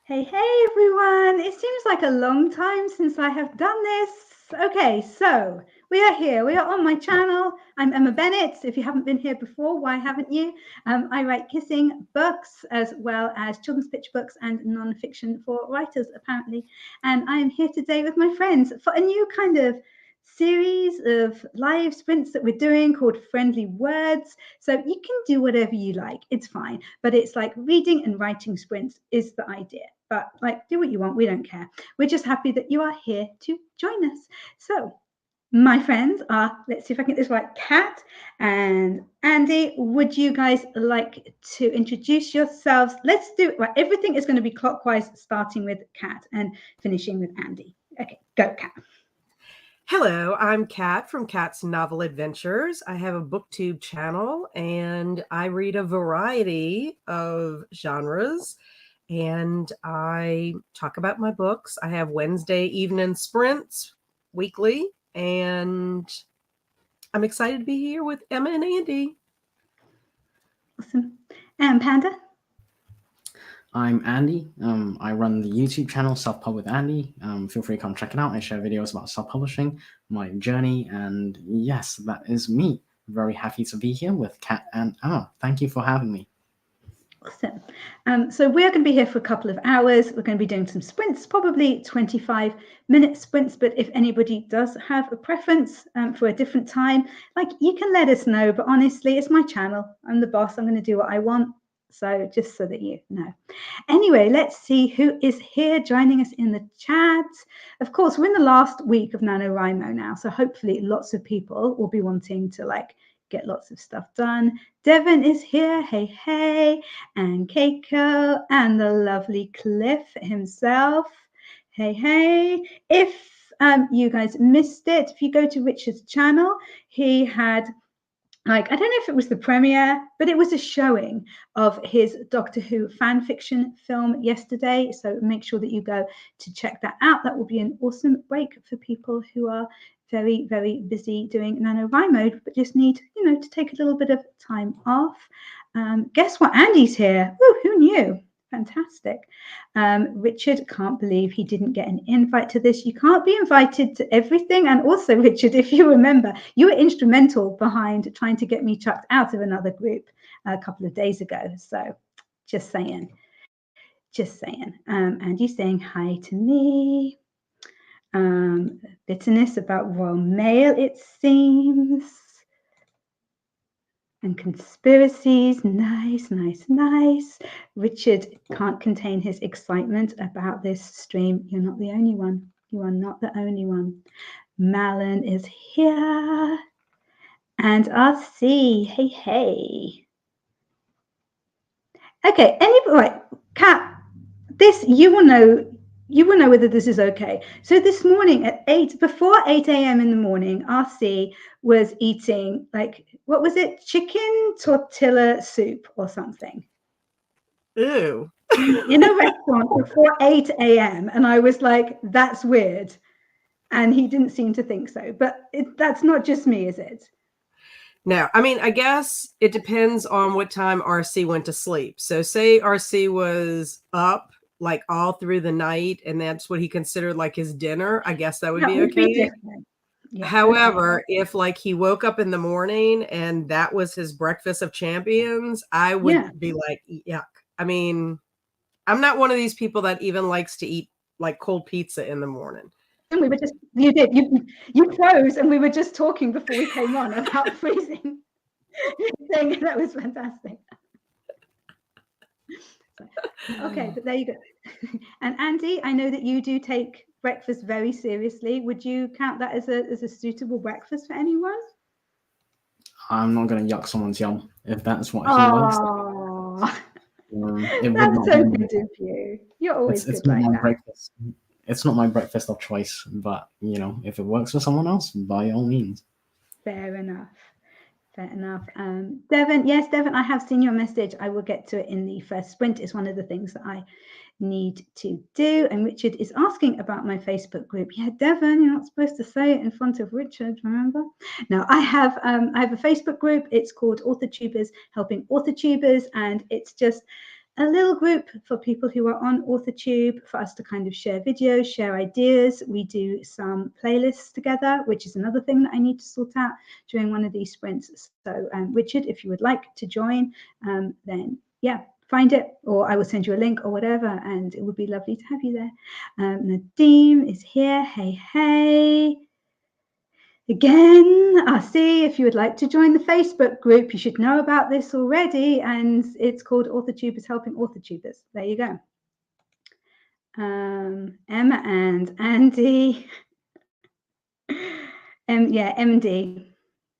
Hey, hey everyone! It seems like a long time since I have done this. Okay, so we are here. We are on my channel. I'm Emma Bennet. If you haven't been here before, why haven't you? I write kissing books as well as children's picture books and non-fiction for writers, apparently. And I am here today with my friends for a new kind of series of live sprints that we're doing called Friendly Words. So you can do whatever you like. It's fine. But it's like reading and writing sprints is the idea. But like, do what you want. We don't care. We're just happy that you are here to join us. So my friends are, let's see if I can get this right, Kat and Andy. Would you guys like to introduce yourselves? Let's do it. Right. Everything is going to be clockwise, starting with Kat and finishing with Andy. Okay, go, Kat. Hello, I'm Kat from Kat's Novel Adventures. I have a booktube channel and I read a variety of genres and I talk about my books. I have Wednesday evening sprints weekly and I'm excited to be here with Emma and Andy. Awesome. And Panda? I'm Andy. I run the YouTube channel Self-Pub with Andy. Feel free to come check it out. I share videos about self-publishing, my journey, and yes, that is me. Very happy to be here with Kat and Emma. Thank you for having me. Awesome. So we're going to be here for a couple of hours. We're going to be doing some sprints, probably 25-minute sprints. But if anybody does have a preference for a different time, like you can let us know. But honestly, it's my channel. I'm the boss. I'm going to do what I want. So just so that you know. Anyway, let's see who is here joining us in the chat. Of course, we're in the last week of NaNoWriMo now. So hopefully lots of people will be wanting to like get lots of stuff done. Devon is here. Hey, hey. And Keiko and the lovely Cliff himself. Hey, hey. If you guys missed it, if you go to Richard's channel, he had like, I don't know if it was the premiere, but it was a showing of his Doctor Who fan fiction film yesterday. So make sure that you go to check that out. That will be an awesome break for people who are very, very busy doing NaNoWriMo, but just need, to take a little bit of time off. Guess what? Andy's here. Woo, who knew? Fantastic. Richard can't believe he didn't get an invite to this. You can't be invited to everything. And also, Richard, if you remember, you were instrumental behind trying to get me chucked out of another group a couple of days ago. So just saying. Just saying. Andy's saying hi to me. Bitterness about Royal Mail, it seems. And conspiracies, nice, nice, nice. Richard can't contain his excitement about this stream. You're not the only one. You are not the only one. Malin is here. And RC, hey, hey. Okay, right, Kat, this, you will know whether this is okay. So this morning at before 8 a.m. in the morning, RC was eating, like, what was it? Chicken tortilla soup or something. Ew. In a restaurant before 8 a.m. And I was like, that's weird. And he didn't seem to think so. But that's not just me, is it? No, I mean, I guess it depends on what time RC went to sleep. So say RC was up like all through the night and that's what he considered like his dinner, I guess that would be okay. Yeah, however, okay. If like he woke up in the morning and that was his breakfast of champions, I would be like, yuck. I mean, I'm not one of these people that even likes to eat like cold pizza in the morning. And we were just, you froze and we were just talking before we came on about freezing. Saying that was fantastic. Okay, but there you go. And Andy, I know that you do take breakfast very seriously. Would you count that as a suitable breakfast for anyone? I'm not going to yuck someone's yum if that's what he wants. That's so good of you. You're always it's good not like my that. Breakfast. It's not my breakfast of choice, but if it works for someone else, by all means. Fair enough. Fair enough. Devon, yes, Devon, I have seen your message. I will get to it in the first sprint. It's one of the things that I need to do. And Richard is asking about my Facebook group. Yeah, Devon, you're not supposed to say it in front of Richard, remember? No, I have a Facebook group. It's called AuthorTubers Helping AuthorTubers, and it's just a little group for people who are on AuthorTube for us to kind of share videos, share ideas. We do some playlists together, which is another thing that I need to sort out during one of these sprints. So Richard, if you would like to join, then yeah, find it, or I will send you a link or whatever, and it would be lovely to have you there. Nadeem is here. Hey, hey. Again, I'll see if you would like to join the Facebook group. You should know about this already, and it's called AuthorTubers Helping AuthorTubers. There you go. Emma and Andy. Yeah, MD.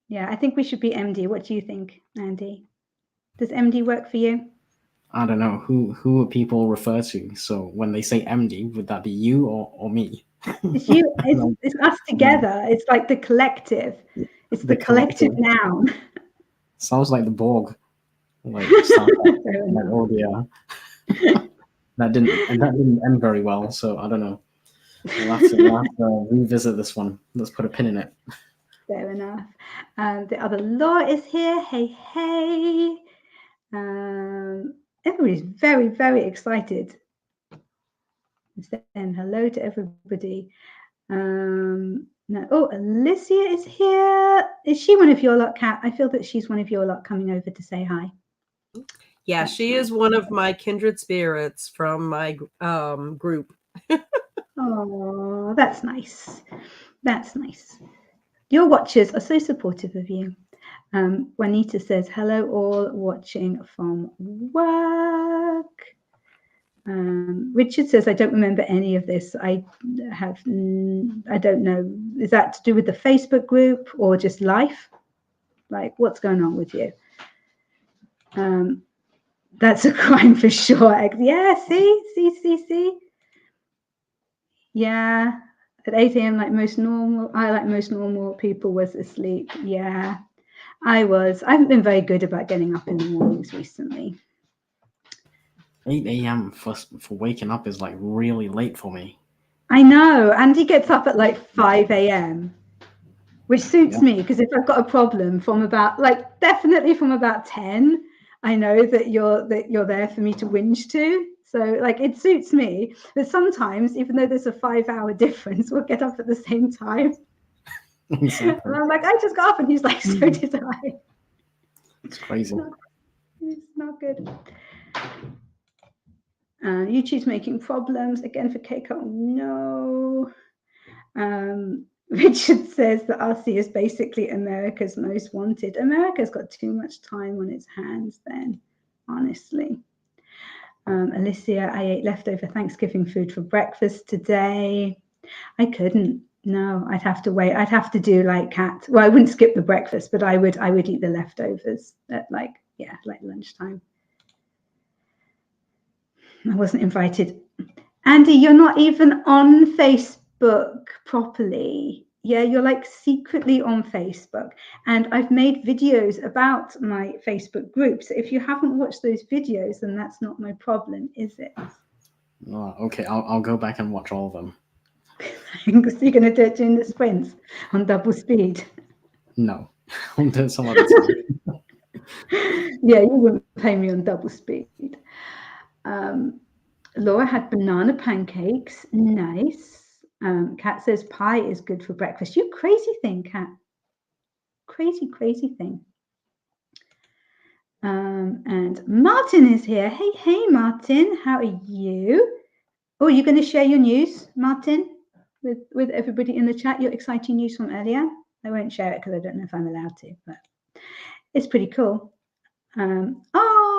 Yeah, I think we should be MD. What do you think, Andy? Does MD work for you? I don't know who would people refer to. So when they say MD, would that be you or me? It's you. It's us together. It's like the collective. It's the collective noun. Sounds like the Borg. Like, oh yeah. that didn't end very well. So I don't know. We'll have to revisit this one. Let's put a pin in it. Fair enough. The other Law is here. Hey, hey. Everybody's very, very excited. Saying hello to everybody. No. Oh, Alicia is here. Is she one of your lot, Kat? I feel that she's one of your lot coming over to say hi. Yeah, That's she nice. is one of my kindred spirits from my group. Oh, that's nice. That's nice. Your watchers are so supportive of you. Juanita says, hello all watching from work. Richard says, I don't remember any of this. I don't know. Is that to do with the Facebook group or just life? Like, what's going on with you? That's a crime for sure. Yeah, see. Yeah, at 8 a.m. like most normal people was asleep. Yeah, I haven't been very good about getting up in the mornings recently. 8 a.m. for waking up is like really late for me. I know. Andy gets up at like 5 a.m. which suits me, because if I've got a problem definitely from about 10, I know that you're there for me to whinge to. So like it suits me. But sometimes, even though there's a 5-hour difference, we'll get up at the same time. Exactly. And I'm like, I just got up, and he's like, so did I. It's crazy. It's not good. YouTube's making problems again for Keiko. No. Richard says that RC is basically America's most wanted. America's got too much time on its hands then, honestly. Alicia, I ate leftover Thanksgiving food for breakfast today. I couldn't. No, I'd have to wait. I'd have to do like Kat. Well, I wouldn't skip the breakfast, but I would eat the leftovers at like lunchtime. I wasn't invited. Andy, you're not even on Facebook properly. Yeah, you're like secretly on Facebook. And I've made videos about my Facebook group. So if you haven't watched those videos, then that's not my problem, is it? Oh, okay, I'll go back and watch all of them. So you're going to do it during the sprints on double speed? No, I'll do it some other time. Yeah, you wouldn't pay me on double speed. Laura had banana pancakes. Nice. Kat says pie is good for breakfast. You crazy thing, Kat. Crazy thing. And Martin is here. Hey, Martin. How are you? Oh, you're going to share your news, Martin, with everybody in the chat, your exciting news from earlier? I won't share it because I don't know if I'm allowed to, but it's pretty cool.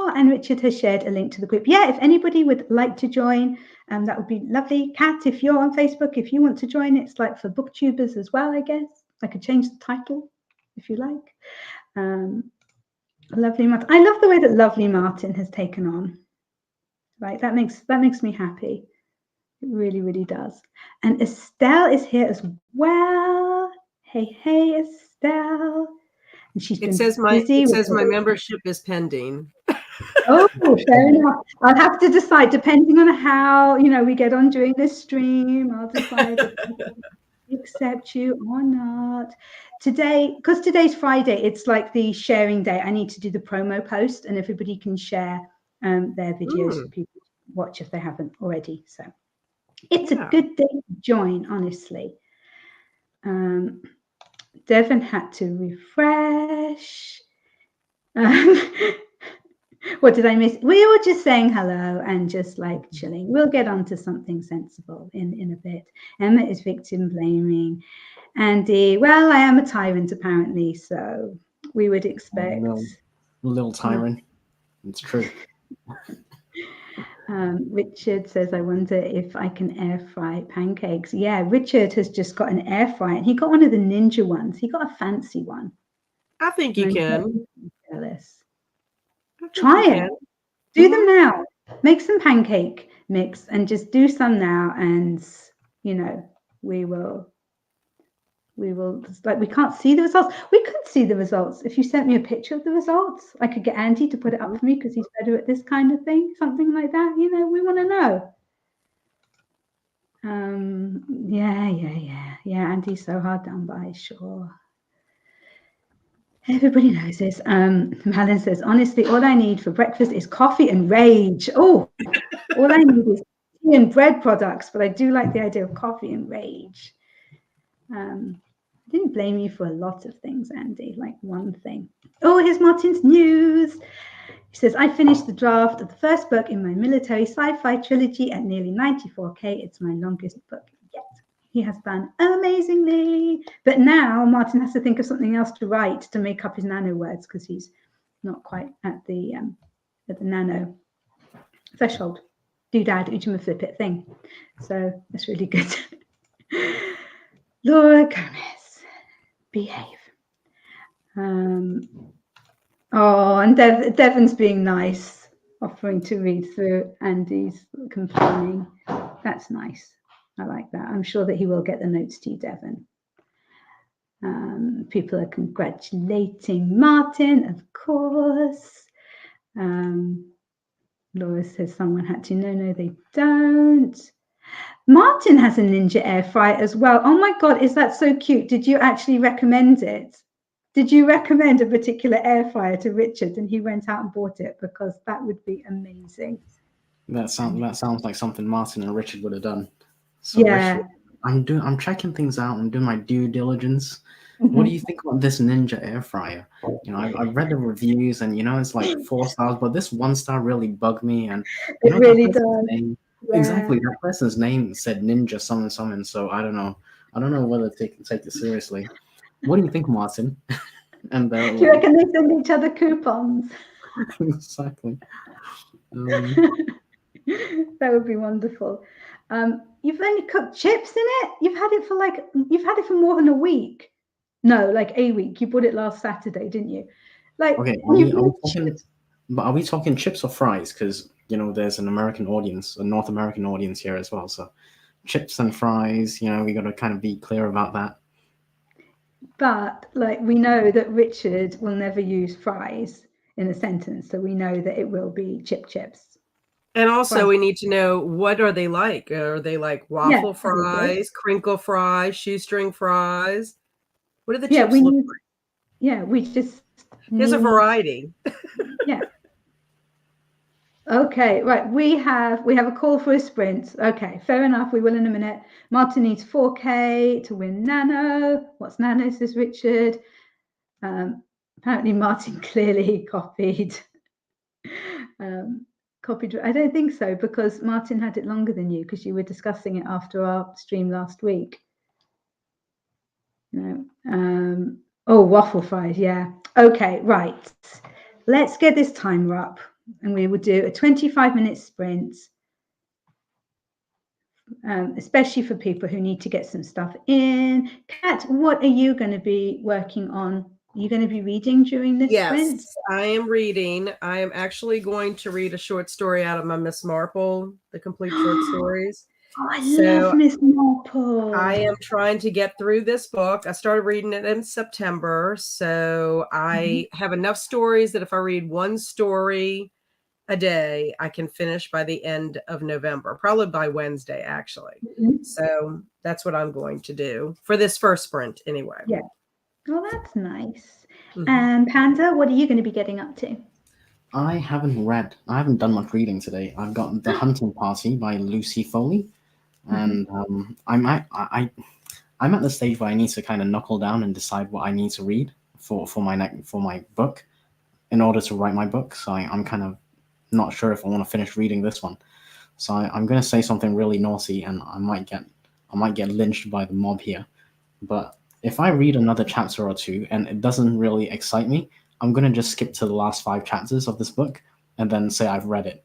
And Richard has shared a link to the group. Yeah, if anybody would like to join, that would be lovely. Kat, if you're on Facebook, if you want to join, it's like for booktubers as well, I guess. I could change the title if you like. Lovely Martin. I love the way that Lovely Martin has taken on. Right, that makes me happy. It really, really does. And Estelle is here as well. Hey, Estelle. And she's been busy. It says my membership is pending. Oh, fair enough. I'll have to decide, depending on how we get on during this stream. I'll decide if I accept you or not. Today, because today's Friday, it's like the sharing day. I need to do the promo post, and everybody can share their videos for people to watch if they haven't already. So it's Yeah. a good day to join, honestly. Devon had to refresh. What did I miss? We were just saying hello and just like chilling. We'll get on to something sensible in a bit. Emma is victim blaming. Andy, well, I am a tyrant apparently, so we would expect. Little tyrant. It's true. Richard says, I wonder if I can air fry pancakes. Yeah, Richard has just got an air fryer. He got one of the Ninja ones. He got a fancy one. I think you can. Jealous. I think Try you it. can. Do them now. Make some pancake mix and just do some now. And, you know, we will, like, we can't see the results. We could see the results. If you sent me a picture of the results, I could get Andy to put it up for me because he's better at this kind of thing. Something like that. You know, we want to know. Yeah. Andy's so hard done by, sure. Everybody knows this. Helen says, honestly, all I need for breakfast is coffee and rage. Oh, all I need is tea and bread products, but I do like the idea of coffee and rage. I didn't blame you for a lot of things, Andy, like one thing. Oh, here's Martin's news. He says, I finished the draft of the first book in my military sci-fi trilogy at nearly 94K. It's my longest book yet. He has done amazingly. But now Martin has to think of something else to write to make up his nano words because he's not quite at the nano threshold. Doodad, Ujima Flip It thing. So that's really good. Laura Gomez, behave. Oh, and Devon's being nice, offering to read through Andy's complaining. That's nice. I like that. I'm sure that he will get the notes to you, Devon. People are congratulating Martin, of course. Laura says someone had to. No, they don't. Martin has a Ninja air fryer as well. Oh my God, is that so cute? Did you actually recommend it? Did you recommend a particular air fryer to Richard and he went out and bought it? Because that would be amazing. That sounds like something Martin and Richard would have done. So Yeah. Richard, I'm checking things out. I'm doing my due diligence. What do you think about this Ninja air fryer? You know, I've read the reviews and, you know, it's like 4 stars, but this 1 star really bugged me. And you know, it really does. Yeah. Exactly. That person's name said Ninja something. So I don't know whether they can take it seriously. What do you think, Martin? And do you reckon they send each other coupons? Exactly. That would be wonderful. You've only cooked chips in it? You've had it for more than a week. No, like a week. You bought it last Saturday, didn't you? Like, okay, are we talking chips or fries? Because, you know, there's an American audience, a North American audience here as well. So chips and fries, you know, we got to kind of be clear about that. But like, we know that Richard will never use fries in a sentence. So we know that it will be chips. And also we need to know, what are they like? Are they like waffle fries, crinkle fries, shoestring fries? What do the chips look like? Yeah, we just There's a variety. Yeah. Okay, right. We have a call for a sprint. Okay, fair enough. We will in a minute. Martin needs 4K to win Nano. What's Nano, says Richard. Apparently Martin clearly copied. I don't think so, because Martin had it longer than you, because you were discussing it after our stream last week. No. Oh, waffle fries, yeah. Okay, right. Let's get this timer up, and we will do a 25-minute sprint, especially for people who need to get some stuff in. Kat, what are you going to be working on? Are you going to be reading during this sprint? Yes, I am reading. I am actually going to read a short story out of my Miss Marple, the complete short stories. Oh, I love Miss Marple. I am trying to get through this book. I started reading it in September. So I have enough stories that if I read one story a day, I can finish by the end of November, probably by Wednesday, actually. So that's what I'm going to do for this first sprint anyway. Yeah. Oh, that's nice. And Panda, what are you going to be getting up to? I haven't done much reading today. I've got The Hunting Party by Lucy Foley, and I'm at the stage where I need to kind of knuckle down and decide what I need to read for my book in order to write my book. So I'm kind of not sure if I want to finish reading this one. So I'm going to say something really naughty, and I might get lynched by the mob here. But if I read another chapter or two and it doesn't really excite me, I'm going to just skip to the last 5 chapters of this book and then say I've read it.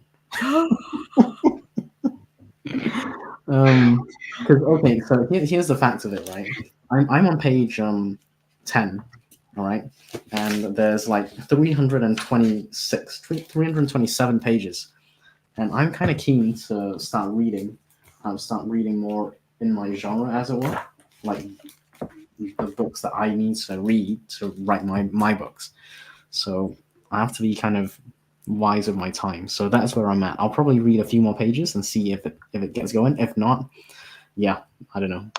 Because okay, so here's the facts of it, right? I'm on page 10, all right, and there's like 327 pages, and I'm kind of keen to start reading more in my genre, as it were, like the books that I need to read to write my books. So I have to be kind of wise with my time. So that's where I'm at. I'll probably read a few more pages and see if it gets going. If not, yeah, I don't know.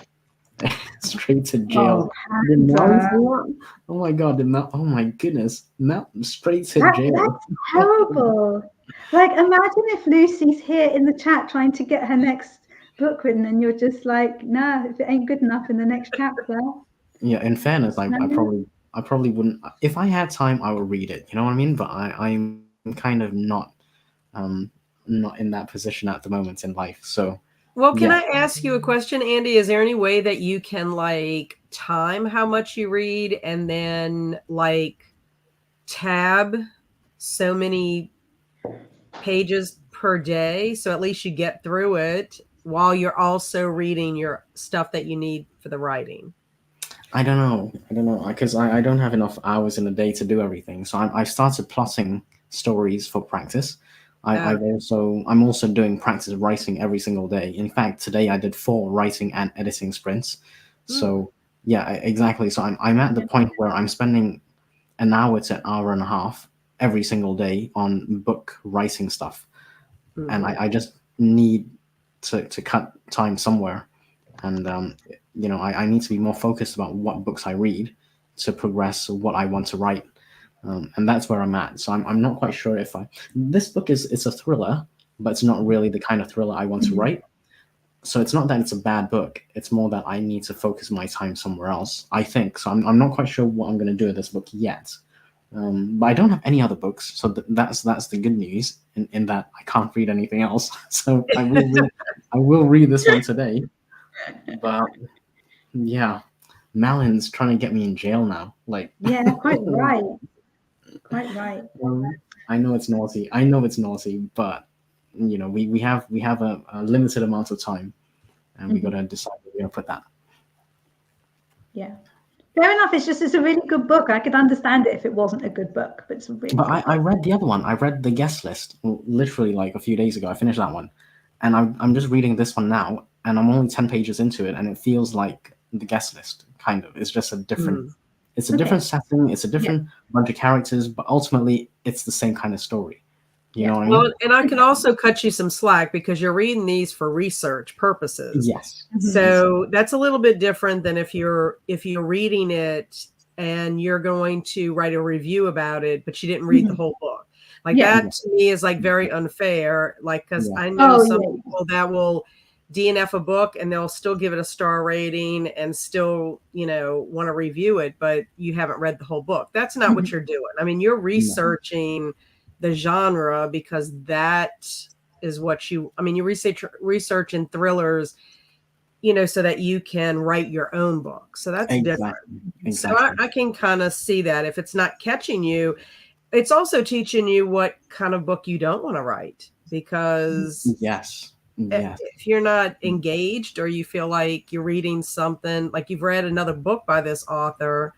Straight to jail. Did Mel Panda. say that? Oh my god, did Mel? Oh my goodness, Mel straight to jail. That's terrible. Like, imagine if Lucy's here in the chat trying to get her next book written, and you're just like, nah, if it ain't good enough in the next chapter. Yeah, in fairness, I probably wouldn't. If I had time, I would read it. You know what I mean? But I'm kind of not in that position at the moment in life. So Well, can yeah. I ask you a question, Andy? Is there any way that you can like time how much you read and then like tab so many pages per day so at least you get through it while you're also reading your stuff that you need for the writing? I don't know because I don't have enough hours in a day to do everything. So I started plotting stories for practice. I'm also doing practice writing every single day. In fact, today I did 4 writing and editing sprints. So yeah, exactly. So I'm at the point where I'm spending an hour to an hour and a half every single day on book writing stuff, and I just need to cut time somewhere, and I need to be more focused about what books I read to progress what I want to write. And that's where I'm at. So I'm not quite sure if this book it's a thriller, but it's not really the kind of thriller I want to write. So it's not that it's a bad book. It's more that I need to focus my time somewhere else, I think. So I'm not quite sure what I'm going to do with this book yet. But I don't have any other books, so that's the good news in that I can't read anything else. So I will read this one today. But yeah, Malin's trying to get me in jail now. Like, Yeah, quite right. Quite right. I know it's naughty, but we have a limited amount of time, and we got to decide where we're going to put that. Yeah. Fair enough. It's a really good book. I could understand it if it wasn't a good book, but it's a really. But I read the other one. I read The Guest List literally like a few days ago. I finished that one, and I'm just reading this one now, and I'm only 10 pages into it, and it feels like The Guest List kind of. It's just a different. It's a different setting. It's a different bunch of characters, but ultimately it's the same kind of story. You know what I mean? Well, and I can also cut you some slack because you're reading these for research purposes. Yes. So that's a little bit different than if you're reading it and you're going to write a review about it, but you didn't read the whole book. Like that to me is like very unfair. Like, because I know some people that will DNF a book and they'll still give it a star rating and still, want to review it, but you haven't read the whole book. That's not what you're doing. I mean, you're researching the genre because that is what you research in thrillers, so that you can write your own book. So that's different. So I can kind of see that if it's not catching you, it's also teaching you what kind of book you don't want to write, because if you're not engaged or you feel like you're reading something, like you've read another book by this author,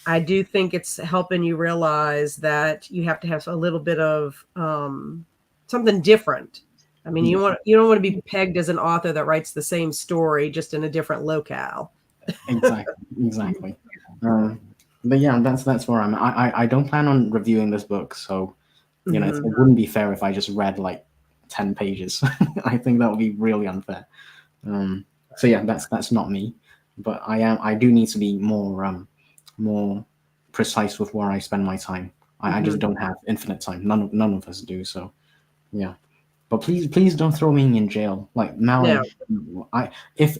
I do think it's helping you realize that you have to have a little bit of something different. I mean, you don't want to be pegged as an author that writes the same story just in a different locale. Exactly. But yeah, that's where I'm at. I don't plan on reviewing this book, so it wouldn't be fair if I just read like 10 pages. I think that would be really unfair. So yeah, that's not me. But I do need to be more precise with where I spend my time. I just don't have infinite time. None of us do. So yeah. But please don't throw me in jail. Like Malin, if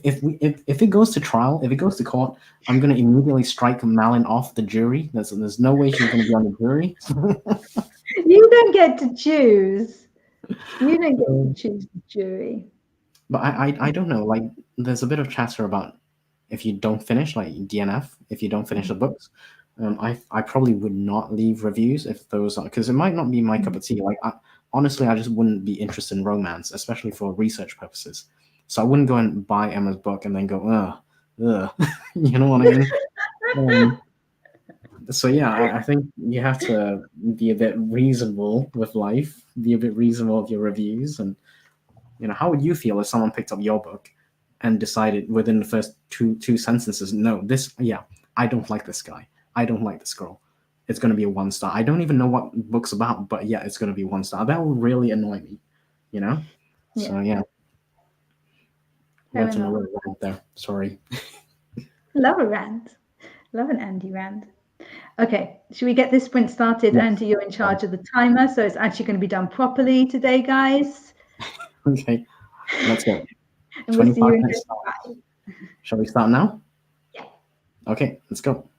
it goes to trial, if it goes to court, I'm gonna immediately strike Malin off the jury. There's no way she's gonna be on the jury. You don't get to choose. You don't get to choose the jury. But I don't know. Like there's a bit of chatter about if you don't finish, like DNF, if you don't finish the books. I probably would not leave reviews if those are, because it might not be my cup of tea. Like honestly, I just wouldn't be interested in romance, especially for research purposes. So I wouldn't go and buy Emma's book and then go, you know what I mean? So yeah, I think you have to be a bit reasonable with life, be a bit reasonable with your reviews, and how would you feel if someone picked up your book and decided within the first two sentences, no, I don't like this guy, I don't like this girl, it's going to be a 1 star. I don't even know what book's about, but yeah, it's going to be 1 star. That will really annoy me, So yeah, went on a little rant there. Sorry. Love a rant. Love an Andy rant. Okay, should we get this sprint started? Yes. Andy, you're in charge of the timer, so it's actually going to be done properly today, guys. Okay, let's go. And we'll see you in 25 25. Shall we start now? Yeah. Okay, let's go.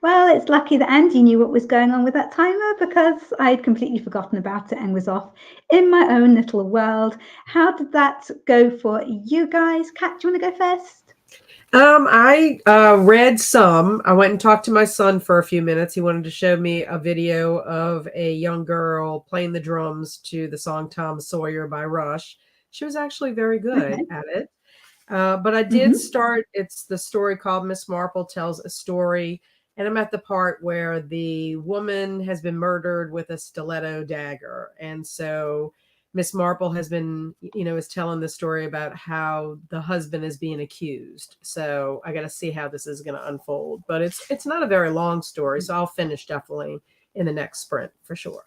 Well, it's lucky that Andy knew what was going on with that timer because I'd completely forgotten about it and was off in my own little world. How did that go for you guys? Kat, do you want to go first? I read some. I went and talked to my son for a few minutes. He wanted to show me a video of a young girl playing the drums to the song Tom Sawyer by Rush. She was actually very good at it. But I did start, it's the story called Miss Marple Tells a Story. And I'm at the part where the woman has been murdered with a stiletto dagger. And so Miss Marple has been, is telling the story about how the husband is being accused. So I got to see how this is going to unfold. But it's not a very long story. So I'll finish definitely in the next sprint for sure.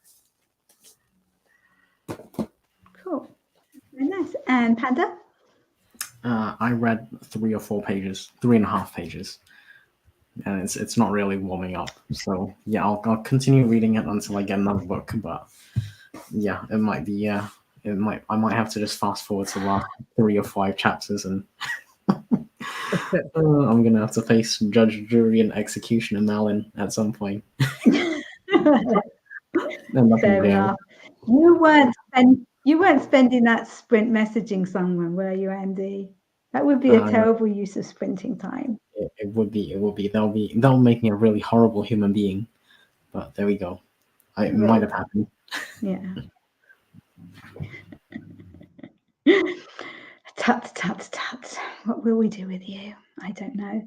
Cool. Very nice. And Panda? I read 3.5 pages, and it's not really warming up. So yeah, I'll continue reading it until I get another book. But yeah, it might be I might have to just fast forward to the last 3 or 5 chapters, and I'm gonna have to face judge, jury, and executioner Malin at some point. Fair enough. You weren't spending that sprint messaging someone, were you, Andy? That would be a terrible use of sprinting time. It would be. That'll make me a really horrible human being. But there we go. It might have happened. Yeah. Tut, tut, tut. What will we do with you? I don't know.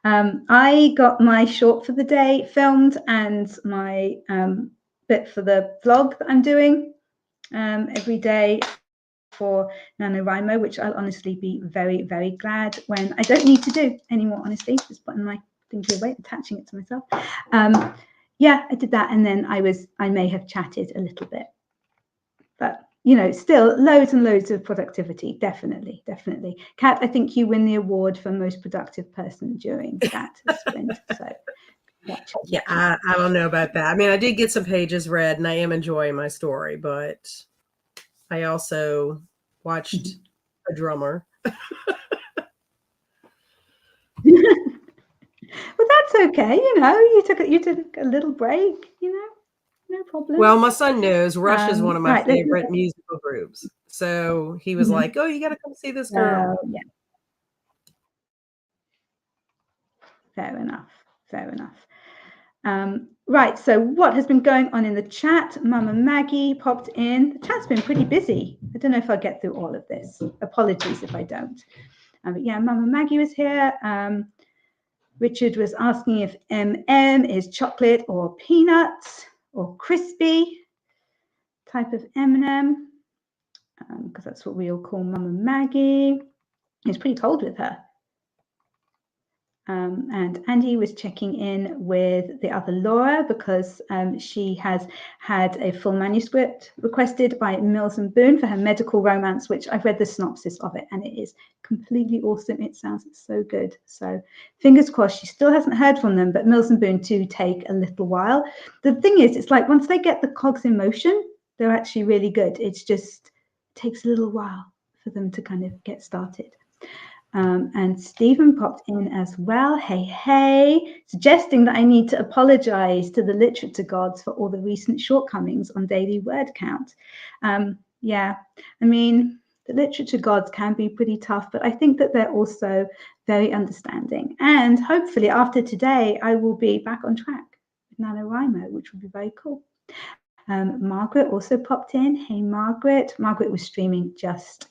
I got my short for the day filmed and my bit for the vlog that I'm doing every day for NaNoWriMo, which I'll honestly be very, very glad when I don't need to do anymore, honestly. Just putting my thing away, attaching it to myself. Yeah, I did that, and then I may have chatted a little bit. But still loads and loads of productivity. Definitely. Kat, I think you win the award for most productive person during that sprint. So yeah, I don't know about that. I mean, I did get some pages read and I am enjoying my story, but I also watched a drummer. Well, that's okay. You took a little break, no problem. Well, my son knows Rush is one of my favorite musical groups. So he was like, oh, you got to come see this girl. Yeah. Fair enough. Right, so what has been going on in the chat? Mama Maggie popped in. The chat's been pretty busy. I don't know if I'll get through all of this. Apologies if I don't. But yeah, Mama Maggie was here. Richard was asking if M&M is chocolate or peanuts or crispy type of M&M, because that's what we all call Mama Maggie. He's pretty cold with her. And Andy was checking in with the other Laura because she has had a full manuscript requested by Mills and Boon for her medical romance, which I've read the synopsis of it, and it is completely awesome. It sounds so good. So fingers crossed. She still hasn't heard from them, but Mills and Boon do take a little while. The thing is, it's like once they get the cogs in motion, they're actually really good. It's just takes a little while for them to kind of get started. And Stephen popped in as well. Hey, suggesting that I need to apologize to the literature gods for all the recent shortcomings on daily word count. Yeah, I mean, the literature gods can be pretty tough, but I think that they're also very understanding. And hopefully after today, I will be back on track with NaNoWriMo, which will be very cool. Margaret also popped in. Hey, Margaret. Margaret was streaming just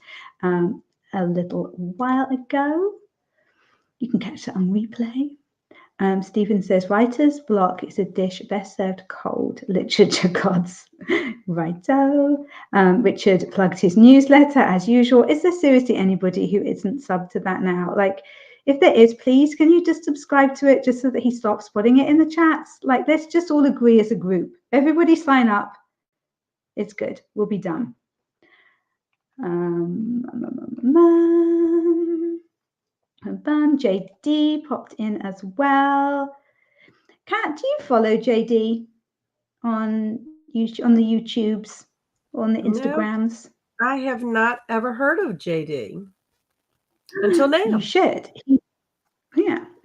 a little while ago. You can catch that on replay. Stephen says, writer's block is a dish best served cold. Literature gods. Righto. Richard plugged his newsletter as usual. Is there seriously anybody who isn't subbed to that now? Like, if there is, please, can you just subscribe to it just so that he stops putting it in the chats? Like, let's just all agree as a group. Everybody sign up. It's good. We'll be done. JD popped in as well. Kat, do you follow JD on YouTube, on the YouTubes, or on the Instagrams? No, I have not ever heard of JD until now. You should.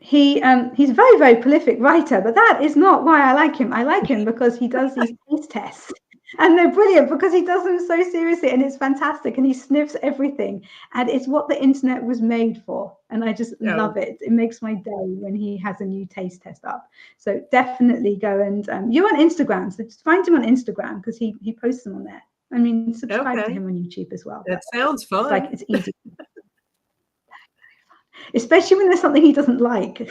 he's a very, very prolific writer, but that is not why I like him. I like him because he does these taste tests, and they're brilliant because he does them so seriously, and it's fantastic, and he sniffs everything, and it's what the internet was made for, and I just love it. It makes my day when he has a new taste test up. So definitely go and you're on Instagram, so just find him on Instagram because he posts them on there. I mean, subscribe to him on YouTube as well. That sounds fun. Like it's easy. Especially when there's something he doesn't like.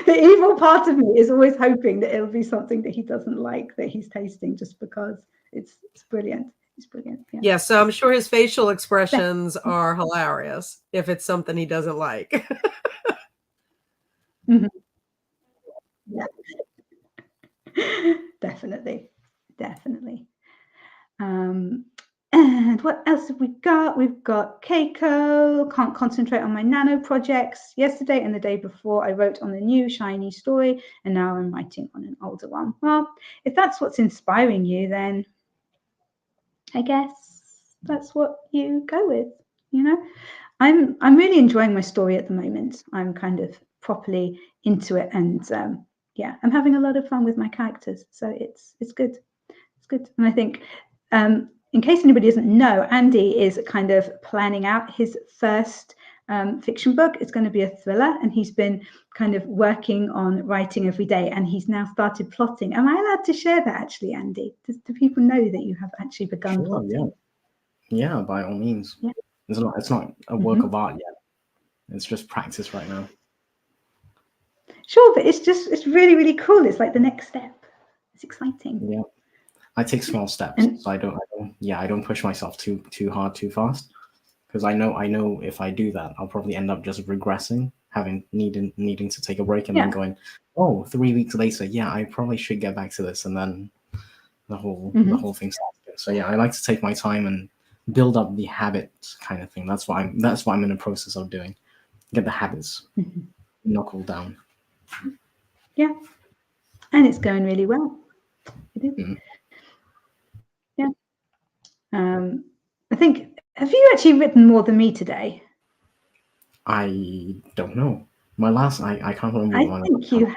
The evil part of me is always hoping that it'll be something that he doesn't like that he's tasting just because it's brilliant. It's brilliant. Yeah, so I'm sure his facial expressions are hilarious if it's something he doesn't like. Mm-hmm. Yeah. Definitely. And what else have we got? We've got Keiko, can't concentrate on my nano projects. Yesterday and the day before, I wrote on the new shiny story, and now I'm writing on an older one. Well, if that's what's inspiring you, then I guess that's what you go with, you know? I'm really enjoying my story at the moment. I'm kind of properly into it, and yeah, I'm having a lot of fun with my characters. So it's good. It's good. And I think in case anybody doesn't know, Andy is kind of planning out his first fiction book. It's going to be a thriller, and he's been kind of working on writing every day, and he's now started plotting. Am I allowed to share that actually, Andy? Do people know that you have actually begun plotting? Yeah, by all means. Yeah. It's not a work of art yet. It's just practice right now. Sure, but it's really, really cool. It's like the next step. It's exciting. Yeah. I take small steps, so I don't push myself too hard too fast, because I know if I do that, I'll probably end up just regressing, needing to take a break, and then going, oh, 3 weeks later, yeah, I probably should get back to this, and then the whole thing starts again. So yeah, I like to take my time and build up the habits kind of thing. That's what I'm in the process of doing. Get the habits knuckled down. Yeah, and it's going really well. It is. Yeah. I think, have you actually written more than me today? I don't know. My last, I can't remember. I think you have.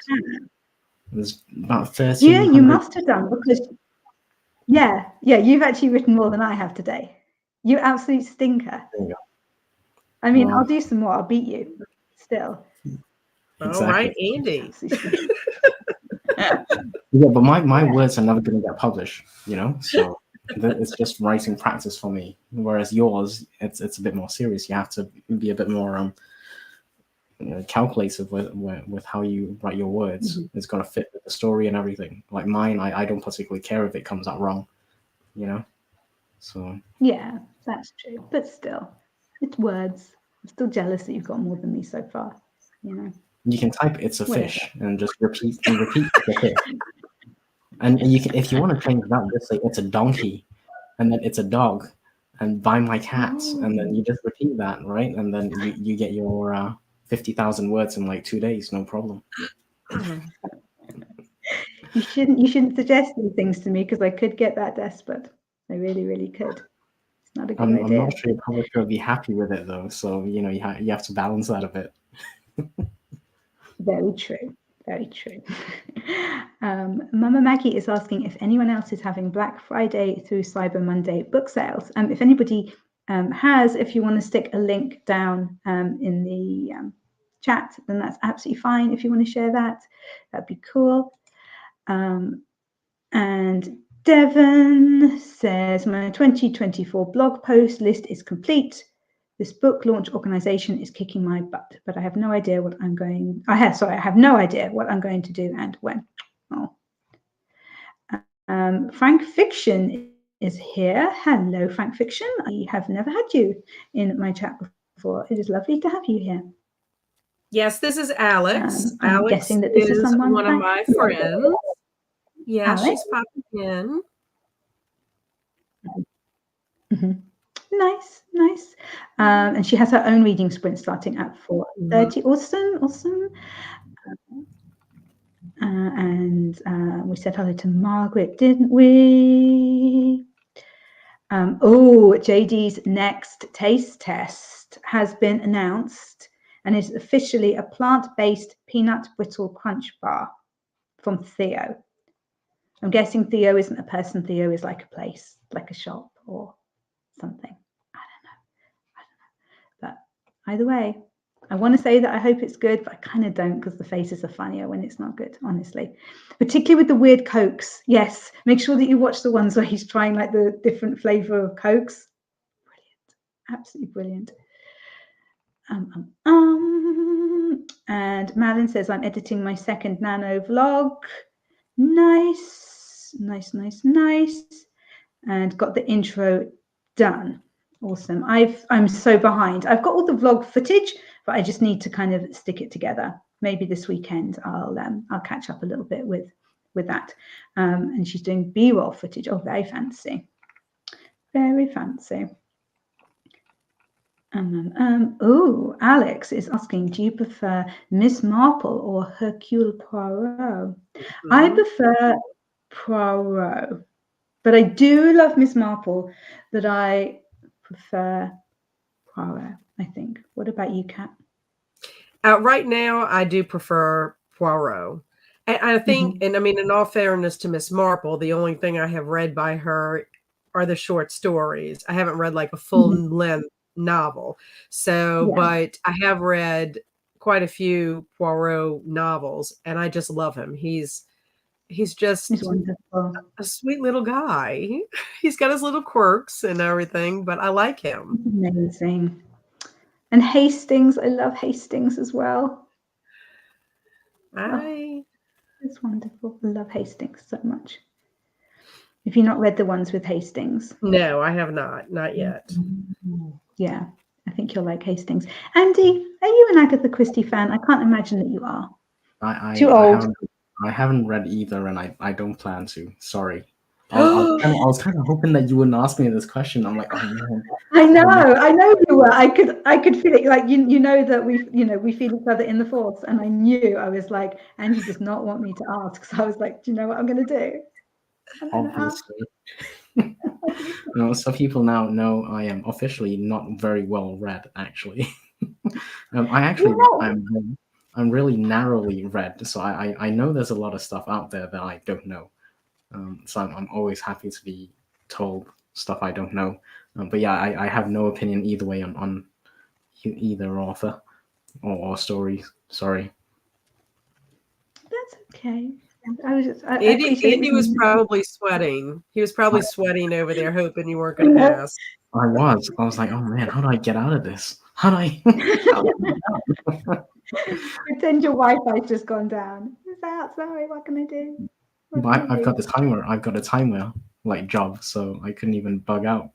It was about 13. Yeah, you must have done, because yeah, you've actually written more than I have today. You absolute stinker. There you go. I mean, I'll do some more. I'll beat you still. Exactly. All right, Andy. Yeah, but my words are never going to get published, you know. So it's just writing practice for me. Whereas yours, it's a bit more serious. You have to be a bit more calculative with how you write your words. It's got to fit with the story and everything. Like mine, I don't particularly care if it comes out wrong, you know. So yeah, that's true. But still, it's words. I'm still jealous that you've got more than me so far. You know. You can type "it's a fish" and just repeat the fish. And you can, if you want to change that, just say "it's a donkey," and then "it's a dog," and "buy my cats," and then you just repeat that, right? And then you get your 50,000 words in like 2 days, no problem. You shouldn't suggest these things to me, because I could get that desperate. I really, really could. It's not a good idea. I'm not sure your publisher will be happy with it though, so you know you have to balance that a bit. Very true. Very true. Mama Maggie is asking if anyone else is having Black Friday through Cyber Monday book sales. If anybody has, if you want to stick a link down in the chat, then that's absolutely fine. If you want to share that, that'd be cool. And Devon says, my 2024 blog post list is complete. This book launch organization is kicking my butt, but I have no idea what I'm going. I have no idea what I'm going to do and when. Oh. Frank Fiction is here. Hello, Frank Fiction. I have never had you in my chat before. It is lovely to have you here. Yes, this is Alex. I'm Alex guessing that this is someone one of my friends. Yeah, Alex? She's popping in. Nice. And she has her own reading sprint starting at 4:30. Awesome. And we said hello to Margaret, didn't we? JD's next taste test has been announced, and is officially a plant-based peanut brittle crunch bar from Theo. I'm guessing Theo isn't a person. Theo is like a place, like a shop or something. I don't know. But either way, I want to say that I hope it's good, but I kind of don't, because the faces are funnier when it's not good, honestly. Particularly with the weird Cokes. Yes, make sure that you watch the ones where he's trying like the different flavour of Cokes. Brilliant. Absolutely brilliant. And Malin says, I'm editing my second nano vlog. Nice, nice, nice, nice. And got the intro done. Awesome. I'm so behind. I've got all the vlog footage, but I just need to kind of stick it together. Maybe this weekend I'll catch up a little bit with that. And she's doing B-roll footage. Oh, very fancy. Very fancy. Oh, Alex is asking, do you prefer Miss Marple or Hercule Poirot? I prefer Poirot, but I do love Miss Marple, but I prefer Poirot, I think. What about you, Kat? Right now, I do prefer Poirot. And I think, and I mean, in all fairness to Miss Marple, the only thing I have read by her are the short stories. I haven't read like a full-length novel. So, Yeah. but I have read quite a few Poirot novels, and I just love him. He's just He's wonderful. a sweet little guy. He's got his little quirks and everything, but I like him. Amazing. And Hastings, I love Hastings as well. It's wonderful. I love Hastings so much. Have you not read the ones with Hastings? No, I have not yet. Yeah, I think you'll like Hastings. Andy, are you an Agatha Christie fan? I can't imagine that you are. Too old. I haven't read either, and I don't plan to. Sorry. I was kind of hoping that you wouldn't ask me this question. I'm like, oh man. I know you were. I could feel it. Like you know that we feel each other in the force, and I knew. I was like, Andy does not want me to ask, so I was like, do you know what I'm going to do? Obviously. Some people now know I am officially not very well read. Actually, I'm really narrowly read, so I know there's a lot of stuff out there that I don't know. So I'm always happy to be told stuff I don't know. But yeah, I have no opinion either way on either author or story. Sorry. That's okay. Andy was probably sweating. He was probably sweating over there, hoping you weren't going to ask. I was like, oh man, how do I get out of this? How do I? Pretend your Wi-Fi's just gone down. It's out. Sorry, what can I do? I've got the timer. I've got a timer like job, so I couldn't even bug out.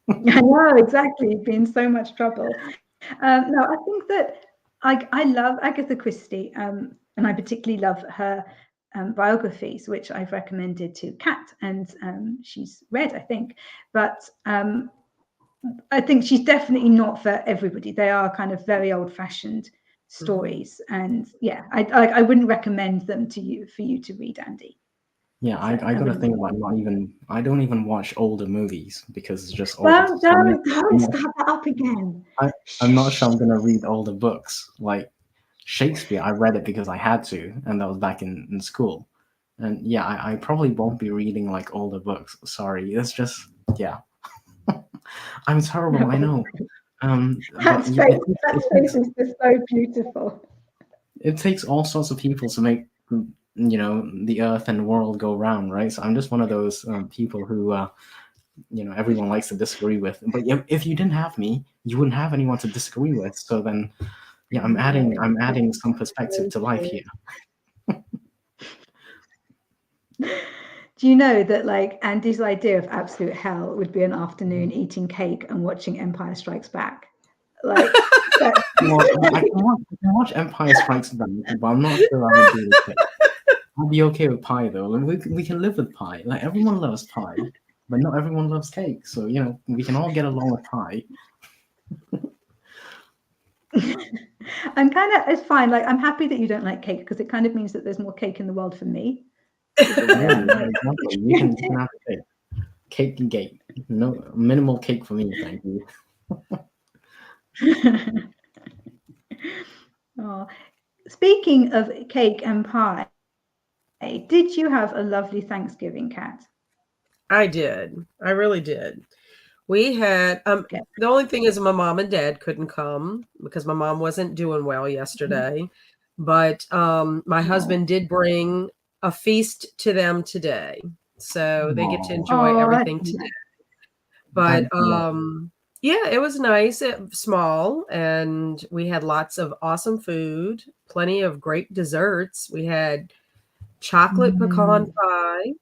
I know, exactly. You'd be in so much trouble. No, I think that I love Agatha Christie, and I particularly love her biographies, which I've recommended to Kat, and she's read, I think. But I think she's definitely not for everybody. They are kind of very old-fashioned stories, and yeah, I wouldn't recommend them to you for you to read, Andy. Yeah, I got to think about I don't even watch older movies because it's just old. Don't start that up again. I'm not sure I'm going to read older books. Like Shakespeare, I read it because I had to, and that was back in school. And yeah, I probably won't be reading like older books. Sorry, it's just, yeah. I'm terrible, I know. That face is just so beautiful. It takes all sorts of people to make the earth and world go round, right? So I'm just one of those people who everyone likes to disagree with. But if you didn't have me, you wouldn't have anyone to disagree with. So then, yeah, I'm adding some perspective to life here. Do you know that like Andy's idea of absolute hell would be an afternoon eating cake and watching Empire Strikes Back? Like, I can watch Empire Strikes Back, but I'm not sure I would do the cake. I'll be okay with pie though. We can live with pie. Like everyone loves pie, but not everyone loves cake. So we can all get along with pie. It's fine. Like I'm happy that you don't like cake because it kind of means that there's more cake in the world for me. Yeah, exactly. You can have cake. Cake and cake. No minimal cake for me, thank you. Oh, speaking of cake and pie, did you have a lovely Thanksgiving, Kat? I did. I really did. We had Okay. the only thing is my mom and dad couldn't come because my mom wasn't doing well yesterday. But my husband did bring a feast to them today. So they get to enjoy Oh, that's everything today. nice. But yeah, it was nice, small, and we had lots of awesome food, plenty of great desserts. We had chocolate pecan pie,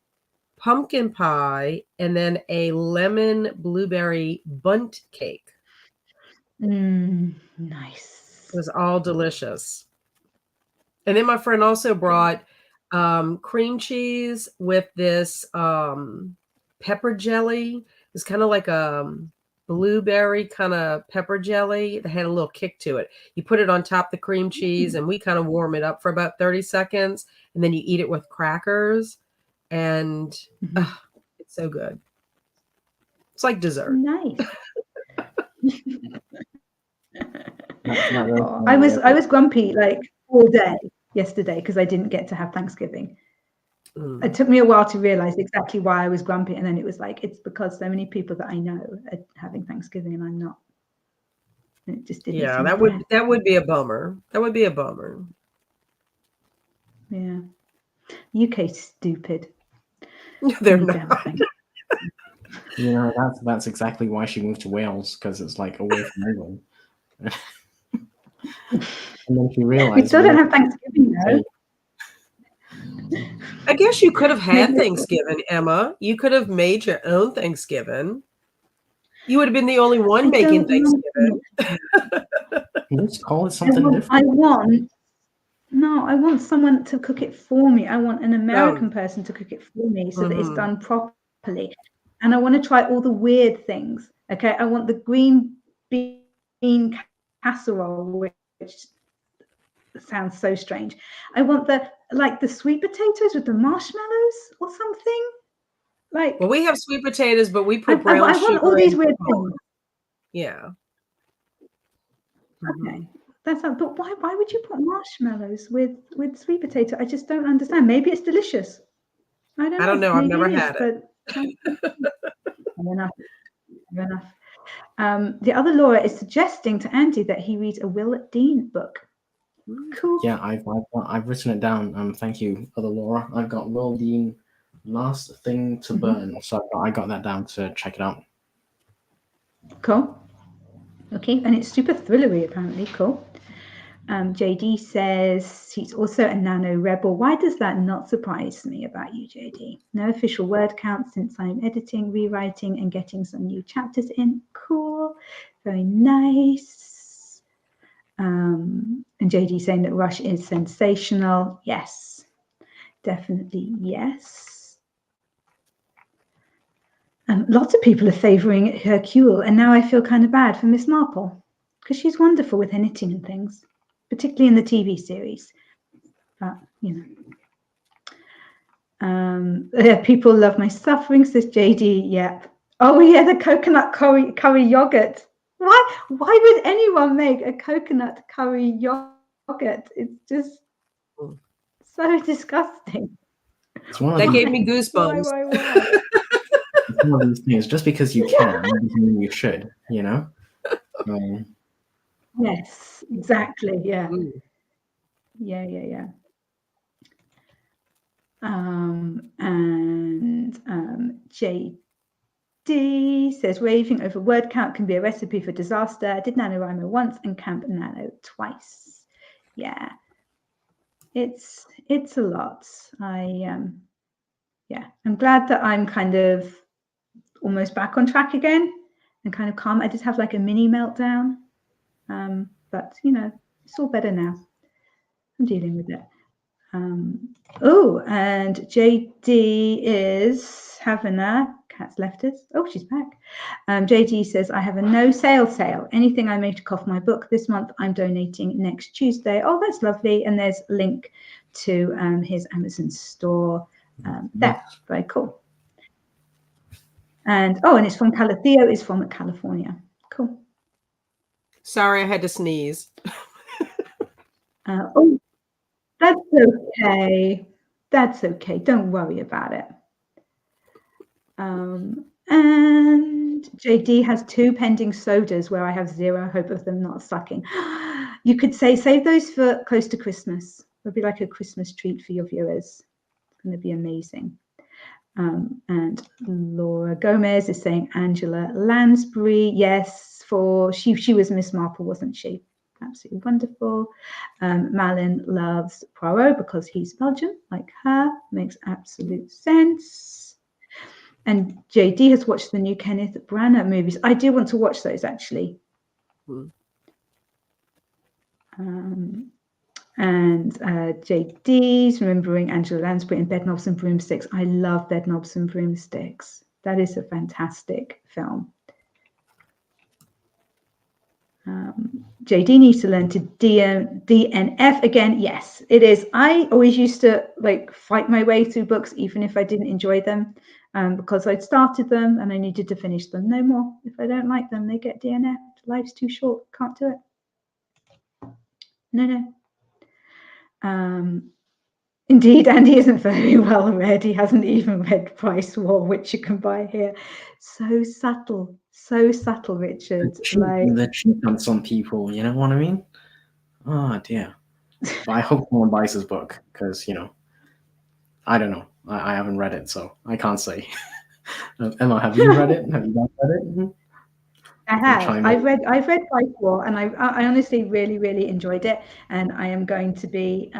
pumpkin pie, and then a lemon blueberry bundt cake. Nice. It was all delicious. And then my friend also brought cream cheese with this pepper jelly. It's kind of like a blueberry kind of pepper jelly that had a little kick to it. You put it on top of the cream cheese, and we kind of warm it up for about 30 seconds, and then you eat it with crackers, and it's so good. It's like dessert. Nice. That I was grumpy like all day yesterday because I didn't get to have Thanksgiving. It took me a while to realize exactly why I was grumpy, and then it was like it's because so many people that I know are having Thanksgiving and I'm not. And it just didn't. Yeah, seem that would be a bummer. That would be a bummer. Yeah, UK stupid. They're Any not. damn thing. You know, that's exactly why she moved to Wales, because it's like away from England. And then she realized We still don't have Thanksgiving though. I guess you could have had Maybe Thanksgiving, Emma. You could have made your own Thanksgiving. You would have been the only one making Thanksgiving. Let's call it something different. I want someone to cook it for me. I want an American person to cook it for me so that it's done properly. And I want to try all the weird things. Okay, I want the green bean casserole, which sounds so strange. I want the sweet potatoes with the marshmallows or something. Like, well, we have sweet potatoes, but we put I brown want sugar all these and weird cocoa. things. Yeah. Okay, that's not. But why would you put marshmallows with sweet potato? I just don't understand. Maybe it's delicious. I don't know. I've Maybe never it is, had it. but fair enough. Fair enough. The other Laura is suggesting to Andy that he reads a Will Dean book. Cool. Yeah, I've written it down. Thank you, other Laura. I've got Will Dean, Last Thing to Burn. So I got that down to check it out. Cool. Okay, and it's super thrillery apparently. Cool. JD says he's also a nano rebel. Why does that not surprise me about you, JD? No official word count since I'm editing, rewriting, and getting some new chapters in. Cool. Very nice. And JD saying that Rush is sensational. Yes, definitely yes. Lots of people are favouring Hercule, and now I feel kind of bad for Miss Marple because she's wonderful with her knitting and things, particularly in the TV series. But people love my suffering, says JD. Yep. Oh yeah, the coconut curry yogurt. Why would anyone make a coconut curry yogurt? It's just so disgusting. That gave me goosebumps. Why? It's one of these things. Just because you can doesn't mean you should. You know. Yes, exactly. Yeah. Yeah. And JD says raving over word count can be a recipe for disaster. I did NaNoWriMo once and Camp Nano twice. Yeah, it's a lot. I'm glad that I'm kind of almost back on track again and kind of calm. I did have like a mini meltdown, but it's all better now. I'm dealing with it. And JD is having Cat's left us. Oh, she's back. JD says, I have a no sale. Anything I make to cough my book this month, I'm donating next Tuesday. Oh, that's lovely. And there's a link to his Amazon store there. Very cool. And it's from Theo is from California. Cool. Sorry, I had to sneeze. Oh, that's okay. That's okay. Don't worry about it. And JD has 2 pending sodas where I have 0 hope of them not sucking. You could say save those for close to Christmas. It'll be like a Christmas treat for your viewers. It's going to be amazing. And Laura Gomez is saying Angela Lansbury. Yes, she was Miss Marple, wasn't she? Absolutely wonderful. Malin loves Poirot because he's Belgian, like her. Makes absolute sense. And JD has watched the new Kenneth Branagh movies. I do want to watch those, actually. And JD's remembering Angela Lansbury and Bedknobs and Broomsticks. I love Bedknobs and Broomsticks. That is a fantastic film. JD needs to learn to DNF again. Yes, it is. I always used to like fight my way through books, even if I didn't enjoy them, because I'd started them and I needed to finish them. No more. If I don't like them, they get DNF'd. Life's too short. Can't do it. No. Indeed, Andy isn't very well read. He hasn't even read Price War, which you can buy here. So subtle, Richard. The cheap on some people, you know what I mean? Oh dear. But I hope no one buys his book because I don't know. I haven't read it, so I can't say. Emma, have you read it? Have you guys read it? I have. I've read Price War, and I honestly really enjoyed it, and I am going to be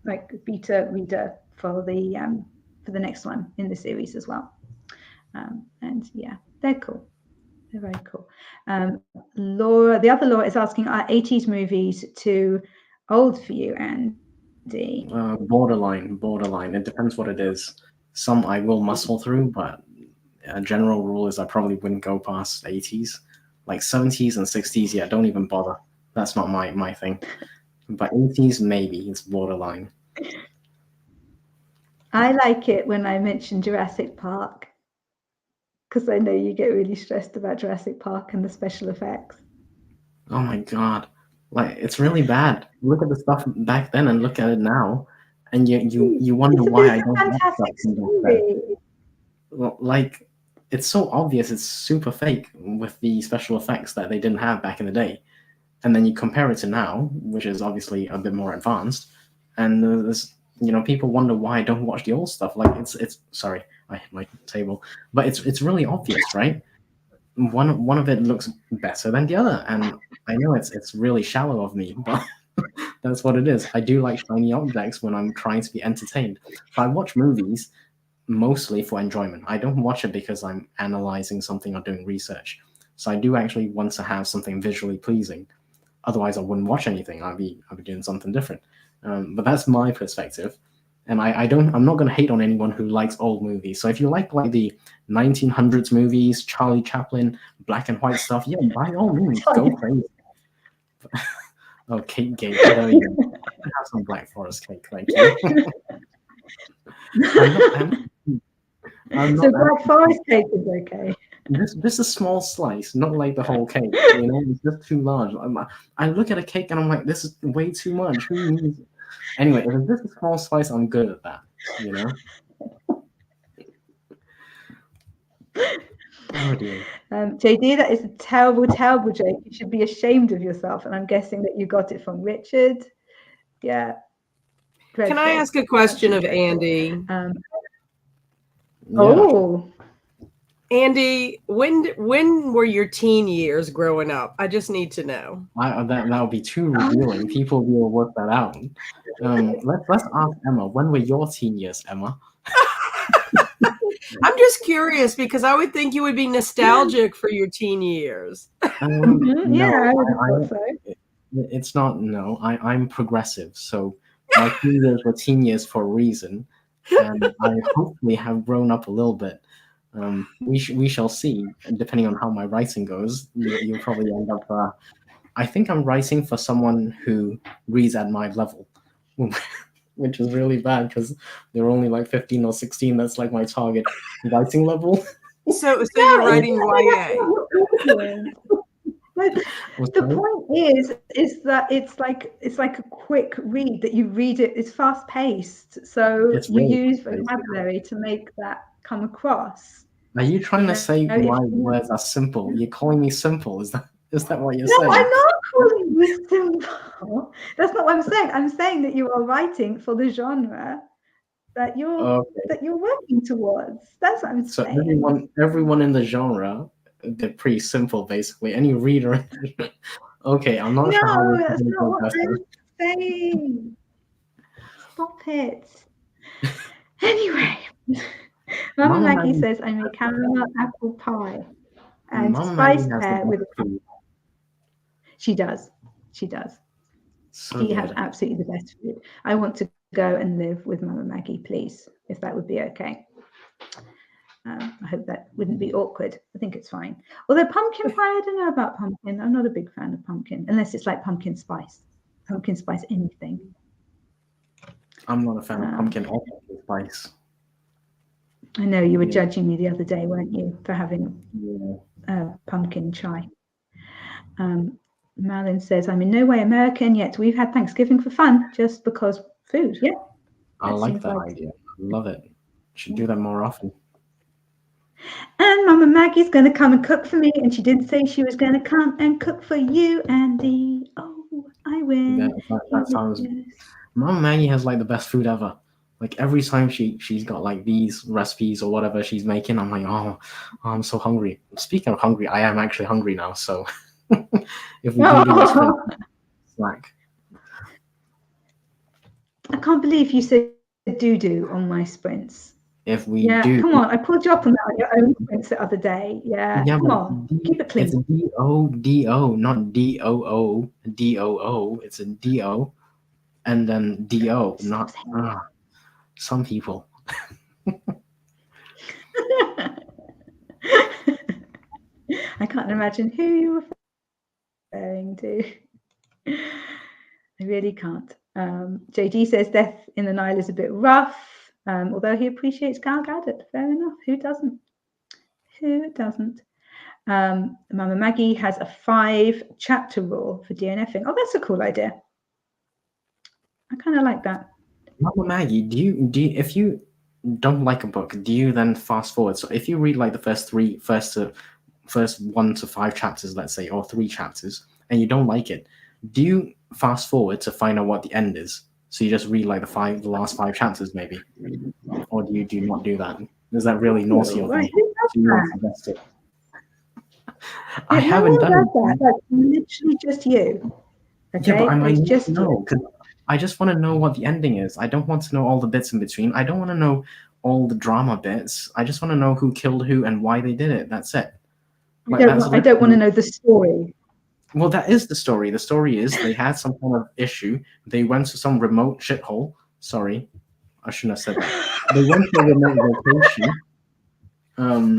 like beta reader for the next one in the series as well. And yeah, they're cool. They're very cool. Laura, the other Laura is asking, are 80s movies too old for you, Andy? Borderline. It depends what it is. Some I will muscle through, but a general rule is I probably wouldn't go past 80s. Like 70s and 60s, yeah, don't even bother. That's not my thing. But 80s, maybe. It's borderline. I like it when I mention Jurassic Park, because I know you get really stressed about Jurassic Park and the special effects. Oh my god. Like, it's really bad. Look at the stuff back then and look at it now. And you wonder why I don't like stuff from back then. Well, like, it's so obvious it's super fake with the special effects that they didn't have back in the day. And then you compare it to now, which is obviously a bit more advanced, and there's people wonder why I don't watch the old stuff. Like it's sorry, I hit my table, but it's really obvious, right? One of it looks better than the other, and I know it's really shallow of me, but that's what it is. I do like shiny objects when I'm trying to be entertained. So I watch movies mostly for enjoyment. I don't watch it because I'm analyzing something or doing research. So I do actually want to have something visually pleasing. Otherwise, I wouldn't watch anything. I'd be doing something different. But that's my perspective, and I'm not going to hate on anyone who likes old movies. So if you like the 1900s movies, Charlie Chaplin, black and white stuff, yeah, by all means, go crazy. Oh, cake gate. There you go. Have some Black Forest cake, thank you. So Black Forest cake is okay. This is a small slice, not like the whole cake. It's just too large. I look at a cake and I'm like, this is way too much. Who needs it? Anyway, if it's just a small slice, I'm good at that. Oh dear. JD, that is a terrible joke. You should be ashamed of yourself. And I'm guessing that you got it from Richard. Yeah. Dreadful. Can I ask a question of Andy? Oh. Andy, when were your teen years growing up? I just need to know. That would be too revealing. People will work that out. Let's ask Emma. When were your teen years, Emma? I'm just curious because I would think you would be nostalgic for your teen years. Yeah, I would have thought so. It's not. No, I'm progressive, so my teen years were teen years for a reason, and I hopefully have grown up a little bit. We shall see. Depending on how my writing goes, you'll probably end up. I think I'm writing for someone who reads at my level, which is really bad because they're only like 15 or 16. That's like my target writing level. So you're writing YA. The point is that it's like a quick read that you read it. It's fast paced, so It's you really use fast-paced. vocabulary to make that come across. Are you trying to say if my you- words are simple? You're calling me simple? Is that what you're No, saying? I'm not calling you simple. That's not what I'm saying. I'm saying that you are writing for the genre that you're working towards. That's what I'm So saying. everyone in the genre, they're pretty simple, basically. Any reader. Okay, I'm not sure how No, we're that's going to not go what past I'm that. saying. Stop it. Anyway, Mama Mama Maggie Maggie, says I make caramel apple pie and Mama Maggie spiced has the pear with. best food. She does. She does. So She has good. absolutely the best food. I want to go and live with Mama Maggie, please, if that would be okay. I hope that wouldn't be awkward. I think it's fine. Although pumpkin pie, I don't know about pumpkin. I'm not a big fan of pumpkin, unless it's like pumpkin spice anything. I'm not a fan of pumpkin or pumpkin spice. I know you were Yeah. judging me the other day, weren't you, for having Yeah. pumpkin chai. Malin says, I'm in no way American, yet we've had Thanksgiving for fun, just because food. Yeah. I like seems that idea. Love it. Should do that more often. And Mama Maggie's going to come and cook for me, and she didn't say she was going to come and cook for you, Andy. Oh, I win. That sounds. Mama Maggie has like the best food ever. Like every time she's got like these recipes or whatever she's making, I'm like, oh, I'm so hungry. Speaking of hungry, I am actually hungry now. So if we do a snack, I can't believe you said doo-doo on my sprints. if we do, come on, I pulled you up on that on your own sprints the other day. Yeah, come on, keep it clean. It's D-O-D-O, not D-O-O, D-O-O. It's a D-O, and then D-O, not some people. I can't imagine who you were referring to. I really can't. JD says Death in the Nile is a bit rough, although he appreciates Gal Gadot. Fair enough. Who doesn't? Who doesn't? Mama Maggie has a 5-chapter rule for DNFing. Oh, that's a cool idea. I kind of like that. Mama Maggie, do you if you don't like a book, do you then fast forward? So if you read like the first 1 to 5 chapters, let's say, or 3 chapters, and you don't like it, do you fast forward to find out what the end is? So you just read like the last 5 chapters, maybe, or do you not do that? Is that really naughty of me? I haven't done that. That's literally just you. Okay? Yeah, but I might just know because I just want to know what the ending is. I don't want to know all the bits in between. I don't want to know all the drama bits. I just want to know who killed who and why they did it. That's it. Like, I don't want to know the story. Well, that is the story. The story is they had some kind of issue. They went to some remote shithole. Sorry, I shouldn't have said that. They went to a remote location. I'm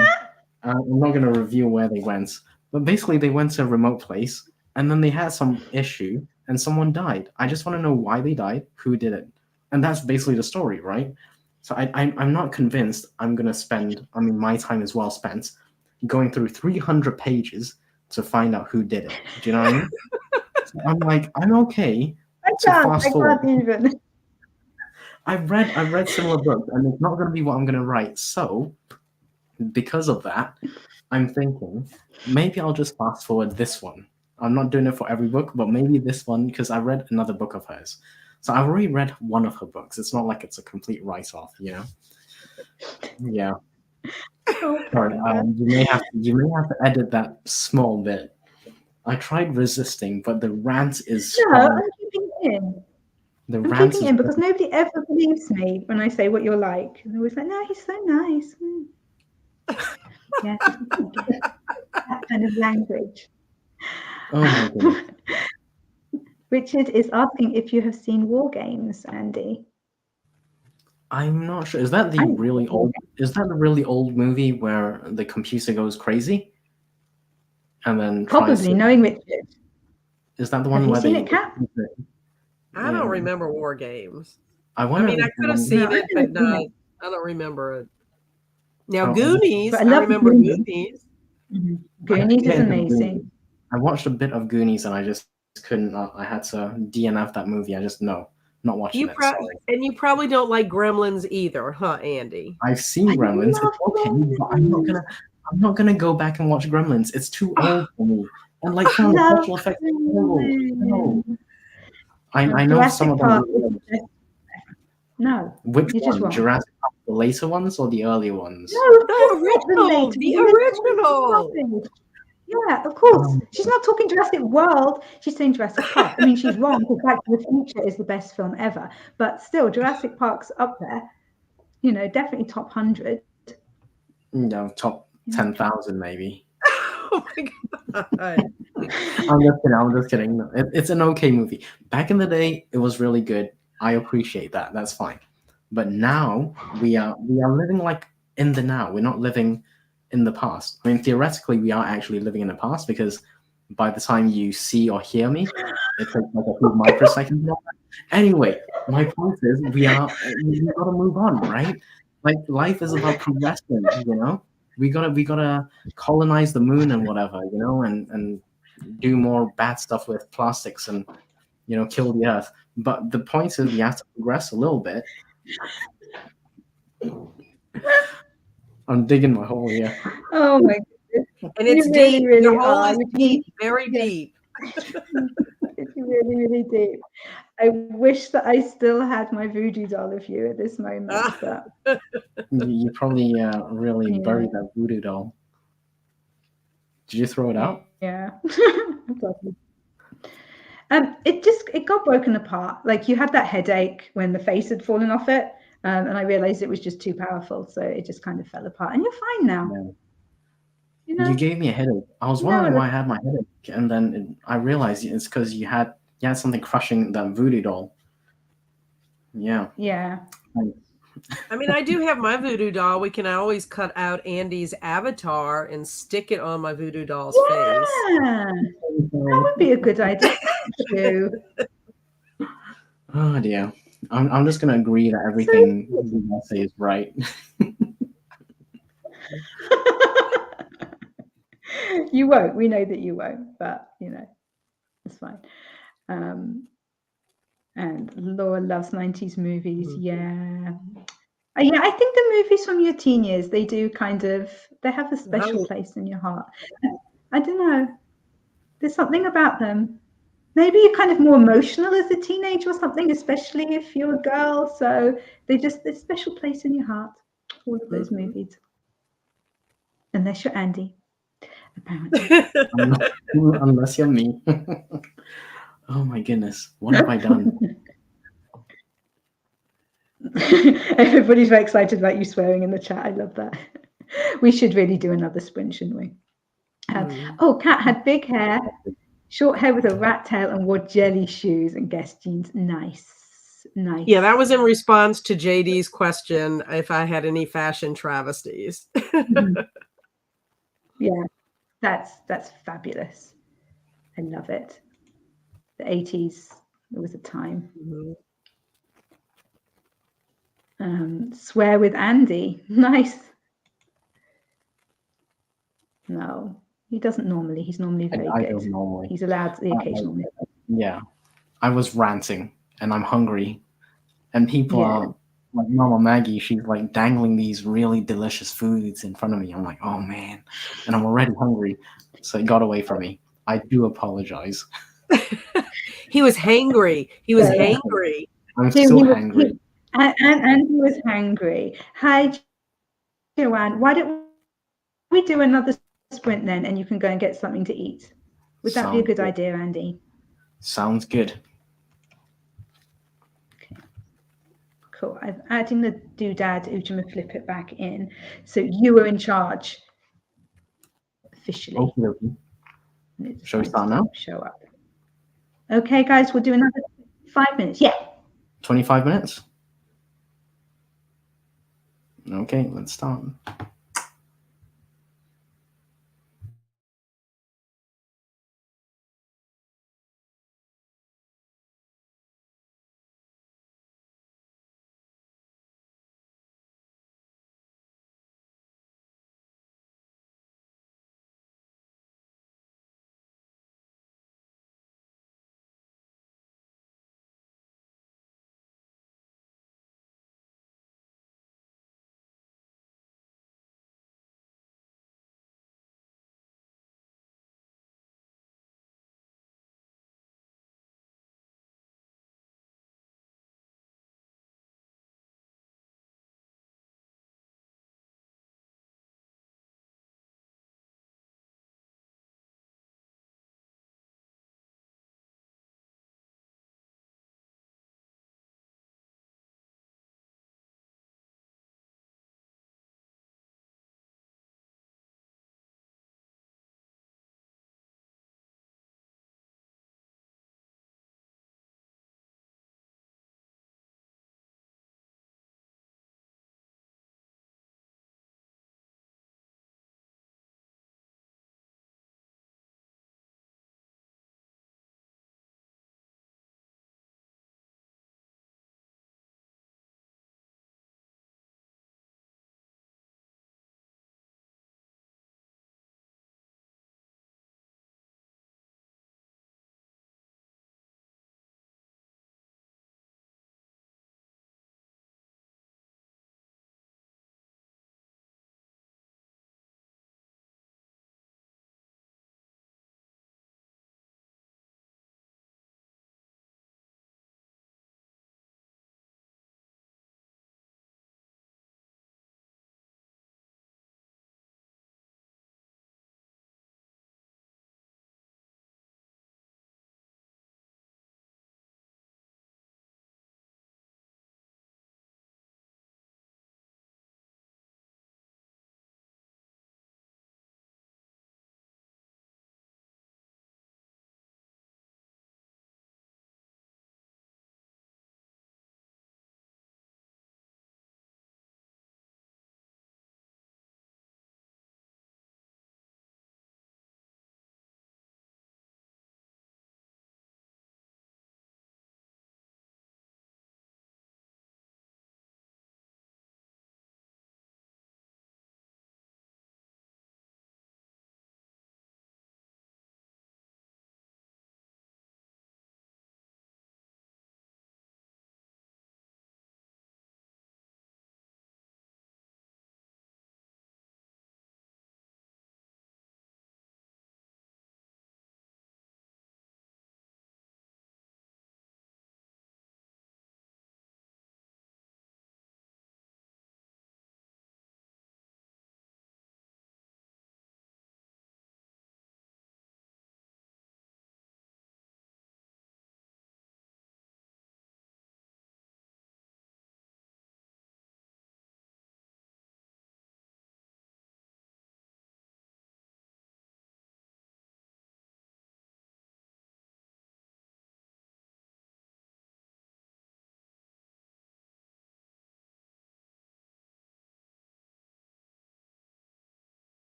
not going to reveal where they went, but basically they went to a remote place, and then they had some issue, and someone died. I just want to know why they died, who did it, and that's basically the story, right? So I'm not convinced I'm going to spend. I mean, my time is well spent going through 300 pages to find out who did it. Do you know what I mean? So I'm like, I'm okay to fast forward. I can't even. I've read similar books, and it's not going to be what I'm going to write. So, because of that, I'm thinking maybe I'll just fast forward this one. I'm not doing it for every book, but maybe this one because I read another book of hers. So I've already read one of her books. It's not like it's a complete write-off, you know? Yeah. Sorry, you may have to edit that small bit. I tried resisting, but the rant is strong. I'm keeping it in. I'm keeping it in because nobody ever believes me when I say what you're like. And they're always like, no, he's so nice. Yeah, that kind of language. Oh my goodness. Richard is asking if you have seen War Games, Andy. I'm not sure. Is that the really old? Is that the really old movie where the computer goes crazy, and then probably knowing Richard? Is that the one where they? It, Kat? I don't remember War Games. I could have seen it, but I don't remember it. Now Goonies, I remember Goonies. Mm-hmm. Goonies is amazing. I watched a bit of Goonies and I just couldn't. I had to DNF that movie. I just not watching it. Sorry. And you probably don't like Gremlins either, huh, Andy? I've seen I Gremlins. love It's okay, but I'm not gonna go back and watch Gremlins. It's too old for me. And like some of the love special effects are terrible. No. Gremlins. I know some Jurassic of them. Park is the best. No, Which you're just one? wrong. Jurassic Park, the later ones or the earlier ones? No, of No, course not the original, later. the original. original. Yeah, of course. She's not talking Jurassic World. She's saying Jurassic Park. I mean, she's wrong because Back to the Future is the best film ever. But still, Jurassic Park's up there. You know, definitely top 100. No, top 10,000 maybe. Oh my god. I'm just kidding. No, it's an okay movie. Back in the day, it was really good. I appreciate that. That's fine. But now we are living like in the now. We're not living in the past. I mean, theoretically, we are actually living in the past because by the time you see or hear me, it takes like a few microseconds. Anyway, my point is we gotta move on, right? Like life is about progression, you know? We gotta colonize the moon and whatever, you know, and do more bad stuff with plastics and kill the earth. But the point is we have to progress a little bit. I'm digging my hole here. Oh my goodness. And it's You deep. really Your hole are. is You deep, very deep. It's really, really deep. I wish that I still had my voodoo doll of you at this moment, but You probably really Yeah. buried that voodoo doll. Did you throw it out? yeah. It got broken apart. Like you had that headache when the face had fallen off it, and I realized it was just too powerful, so it just kind of fell apart. And you're fine now. Yeah. You know. You gave me a headache. I was wondering why I had my headache, and then I realized it's because you had something crushing that voodoo doll. Yeah. Yeah. I mean, I do have my voodoo doll. We can always cut out Andy's avatar and stick it on my voodoo doll's face. Yeah. That would be a good idea. Thank you. Oh dear. I'm just gonna agree that everything you guys say is right. You won't. We know that you won't, but it's fine. And Laura loves 90s movies. Mhm. Yeah. Yeah, I think the movies from your teen years, they have a special place in your heart. I don't know. There's something about them. Maybe you're kind of more emotional as a teenager or something, especially if you're a girl. So there's a special place in your heart, all of those movies. Unless you're Andy, apparently. Unless you're me. Oh my goodness. What have I done? Everybody's very excited about you swearing in the chat. I love that. We should really do another sprint, shouldn't we? Oh, Kat had big hair, short hair with a rat tail, and wore jelly shoes and Guess jeans. Nice. Yeah, that was in response to JD's question if I had any fashion travesties. Yeah, that's fabulous. I love it. The 80s, there was a time. Swear with Andy. Nice. No, he doesn't normally. He's normally very I good. don't normally. He's allowed the occasional. Yeah. I was ranting and I'm hungry. And people Yeah. are like Mama Maggie, she's like dangling these really delicious foods in front of me. I'm like, oh man. And I'm already hungry. So it got away from me. I do apologize. He was hangry. He was hangry. I'm still hangry. And he was hangry. Hi, Joanne. Why don't we do another sprint then, and you can go and get something to eat? Would that be a good idea, Andy? Sounds good. Okay. Cool. I'm adding the doodad Ujima flip it back in. So you were in charge officially. Okay. Shall we start now? Show up. Okay, guys, we'll do another 5 minutes. Yeah. 25 minutes? Okay, let's start.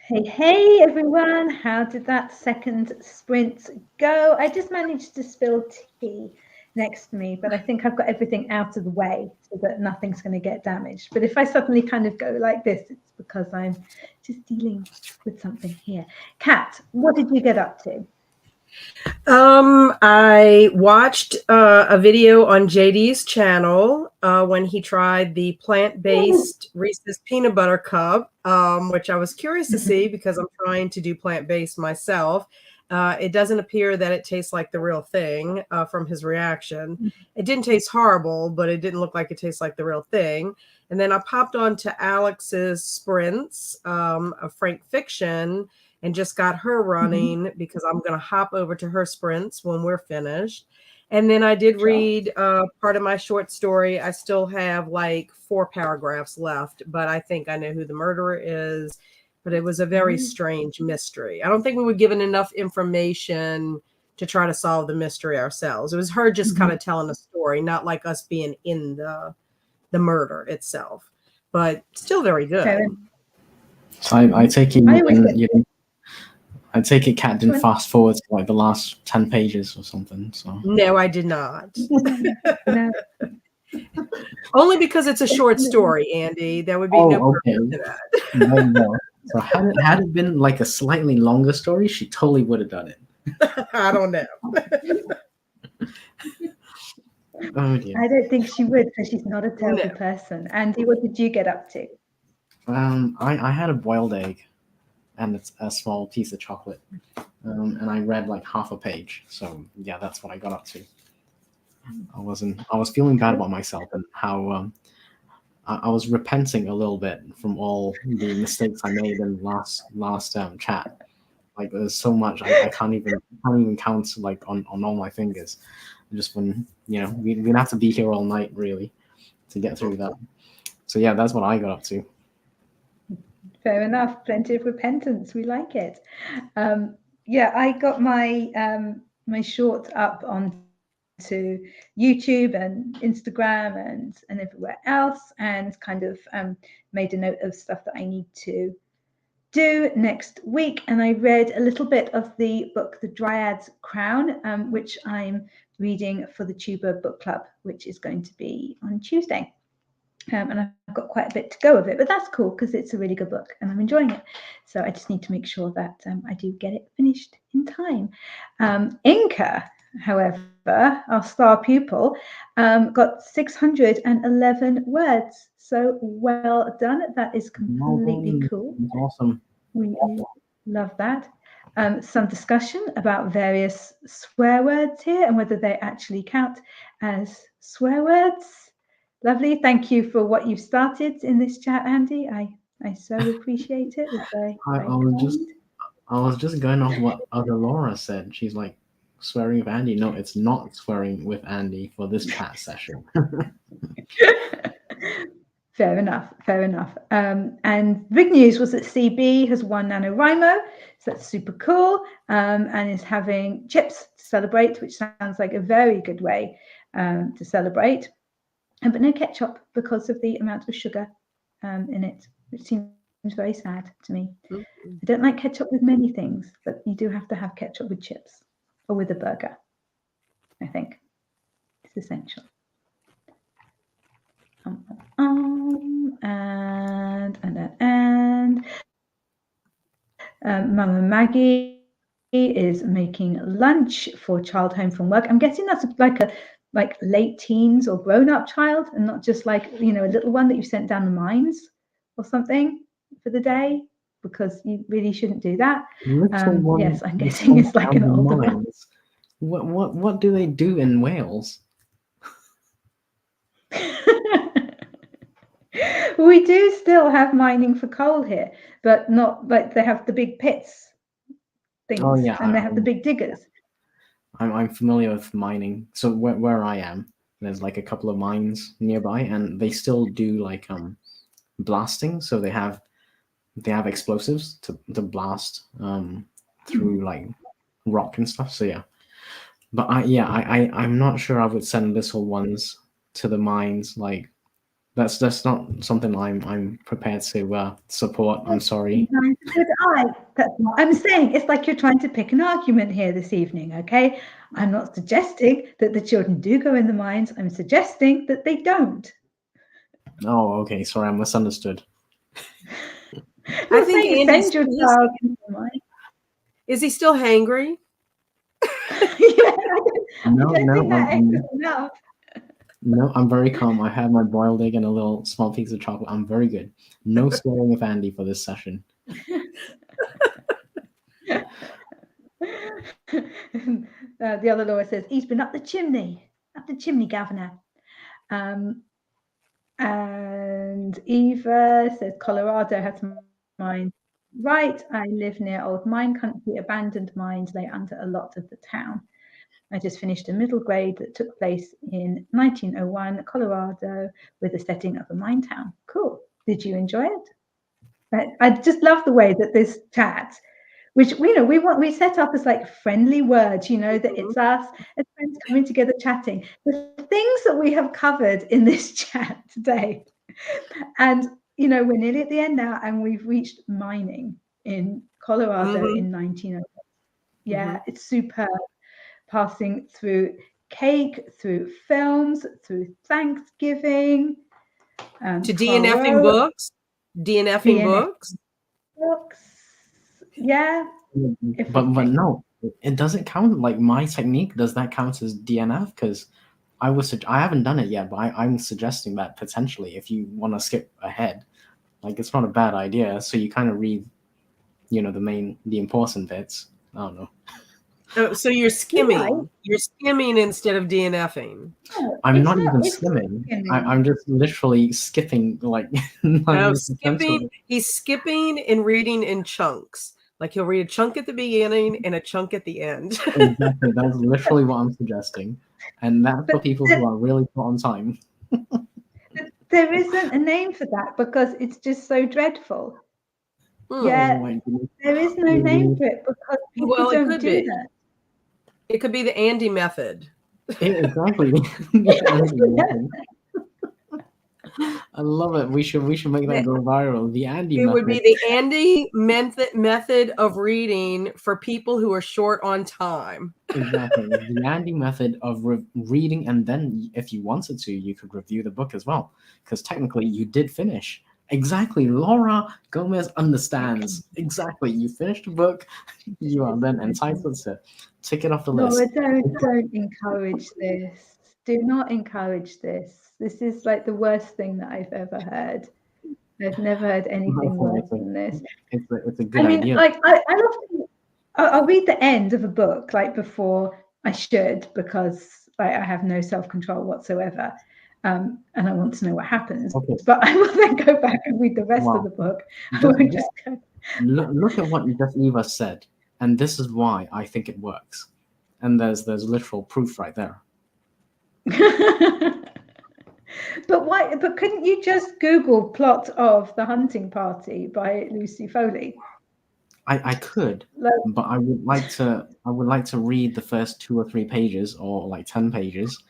Hey everyone, how did that second sprint go? I just managed to spill tea next to me, but I think I've got everything out of the way so that nothing's going to get damaged. But if I suddenly kind of go like this, it's because I'm just dealing with something here. Kat, what did you get up to? I watched a video on JD's channel when he tried the plant-based Reese's peanut butter cup, which I was curious to see because I'm trying to do plant-based myself. It doesn't appear that it tastes like the real thing from his reaction. It didn't taste horrible, but it didn't look like it tastes like the real thing. And then I popped on to Alex's sprints of Frank Fiction and just got her running because I'm going to hop over to her sprints when we're finished. And then I did read part of my short story. I still have like 4 paragraphs left, but I think I know who the murderer is. But it was a very strange mystery. I don't think we were given enough information to try to solve the mystery ourselves. It was her just kind of telling a story, not like us being in the murder itself, but still very good. So I take it I take it Kat didn't fast forward to like the last 10 pages or something. So No, I did not. No. Only because it's a short story, Andy. There would be no purpose to that. No. So had it been like a slightly longer story, she totally would have done it. I don't know. Oh dear. I don't think she would because she's not a terrible person. Andy, what did you get up to? I had a boiled egg and it's a small piece of chocolate. And I read like half a page. So yeah, that's what I got up to. I was feeling bad about myself and how I was repenting a little bit from all the mistakes I made in last chat. Like there's so much I can't even count like on all my fingers. Just when we'd have to be here all night really to get through that. So yeah, that's what I got up to. Fair enough. Plenty of repentance. We like it. Yeah, I got my my short up onto YouTube and Instagram and everywhere else, and kind of made a note of stuff that I need to do next week. And I read a little bit of the book, The Dryad's Crown, which I'm reading for the Tuber Book Club, which is going to be on Tuesday. And I've got quite a bit to go of it, but that's cool because it's a really good book and I'm enjoying it. So I just need to make sure that I do get it finished in time. Inka, however, our star pupil, got 611 words. So well done. That is completely cool. That's awesome. We love that. Some discussion about various swear words here and whether they actually count as swear words. Lovely. Thank you for what you've started in this chat, Andy. I so appreciate it. It's very I was just going off what other Laura said. She's like, swearing with Andy. No, it's not swearing with Andy for this chat session. Fair enough. Fair enough. And big news was that CB has won NaNoWriMo. So that's super cool. And is having chips to celebrate, which sounds like a very good way to celebrate. But no ketchup because of the amount of sugar in it, which seems very sad to me. I don't like ketchup with many things, but you do have to have ketchup with chips or with a burger, I think. It's essential. Mama Maggie is making lunch for child home from work. I'm guessing that's like late teens or grown-up child and not just like a little one that you sent down the mines or something for the day, because you really shouldn't do that. Yes, I'm guessing it's like an older one. What do they do in Wales? We do still have mining for coal here, but not like they have the big pits things. Oh, yeah, and they have the big diggers. I'm familiar with mining. So where I am, there's like a couple of mines nearby, and they still do like blasting. So they have explosives to blast through like rock and stuff. So yeah, but I'm not sure I would send little ones to the mines like That's not something I'm prepared to support. I'm sorry. That's what I'm saying. It's like you're trying to pick an argument here this evening, okay? I'm not suggesting that the children do go in the mines. I'm suggesting that they don't. Oh, okay. Sorry, I misunderstood. I think Saying Andy's send your child into the mine. Is he still hangry? Yeah, No, I don't think that no, is enough. no. I'm very calm. I have my boiled egg and a little small piece of chocolate. I'm very good. No swearing with Andy for this session. The other Laura says, he's been up the chimney, governor. And Eva says, Colorado has mines. Right, I live near old mine country. Abandoned mines lay under a lot of the town. I just finished a middle grade that took place in 1901, Colorado, with the setting of a mine town. Cool. Did you enjoy it? I just love the way that this chat, which we set up as like friendly words, that it's us as friends coming together chatting. The things that we have covered in this chat today, and we're nearly at the end now, and we've reached mining in Colorado in 1908. Yeah, it's superb. Passing through cake, through films, through Thanksgiving, to DNFing books. DNFing books. Yeah. But no, it doesn't count. Like my technique, does that count as DNF? Because I haven't done it yet, but I'm suggesting that potentially if you want to skip ahead, like it's not a bad idea. So you kind of read, the important bits. I don't know. Oh, so you're skimming. Right. You're skimming instead of DNFing. No, I'm not even skimming. I'm just literally skipping like. No, skipping. He's skipping and reading in chunks. Like he'll read a chunk at the beginning and a chunk at the end. Exactly. That's literally what I'm suggesting. And that's for people who are really put on time. There isn't a name for that because it's just so dreadful. Yeah, there is no name for it because people don't do that. It could be the Andy method. Exactly. I love it. We should make that go viral. The Andy method. It would be the Andy method of reading for people who are short on time. Exactly. The Andy method of reading, and then if you wanted to, you could review the book as well. Because technically you did finish. Exactly. Laura Gomez understands. Exactly. You finished the book. You are then entitled to tick it off the list. Laura, don't encourage this. Do not encourage this. This is like the worst thing that I've ever heard. I've never heard anything worse than this. It's a good idea. Like I'll read the end of a book like before I should because I have no self-control whatsoever. And I want to know what happens. Okay. But I will then go back and read the rest of the book. Look at what just Eva said, and this is why I think it works. And there's literal proof right there. But why? But couldn't you just Google plot of The Hunting Party by Lucy Foley? I could, but I would like to read the first 2 or 3 pages or like 10 pages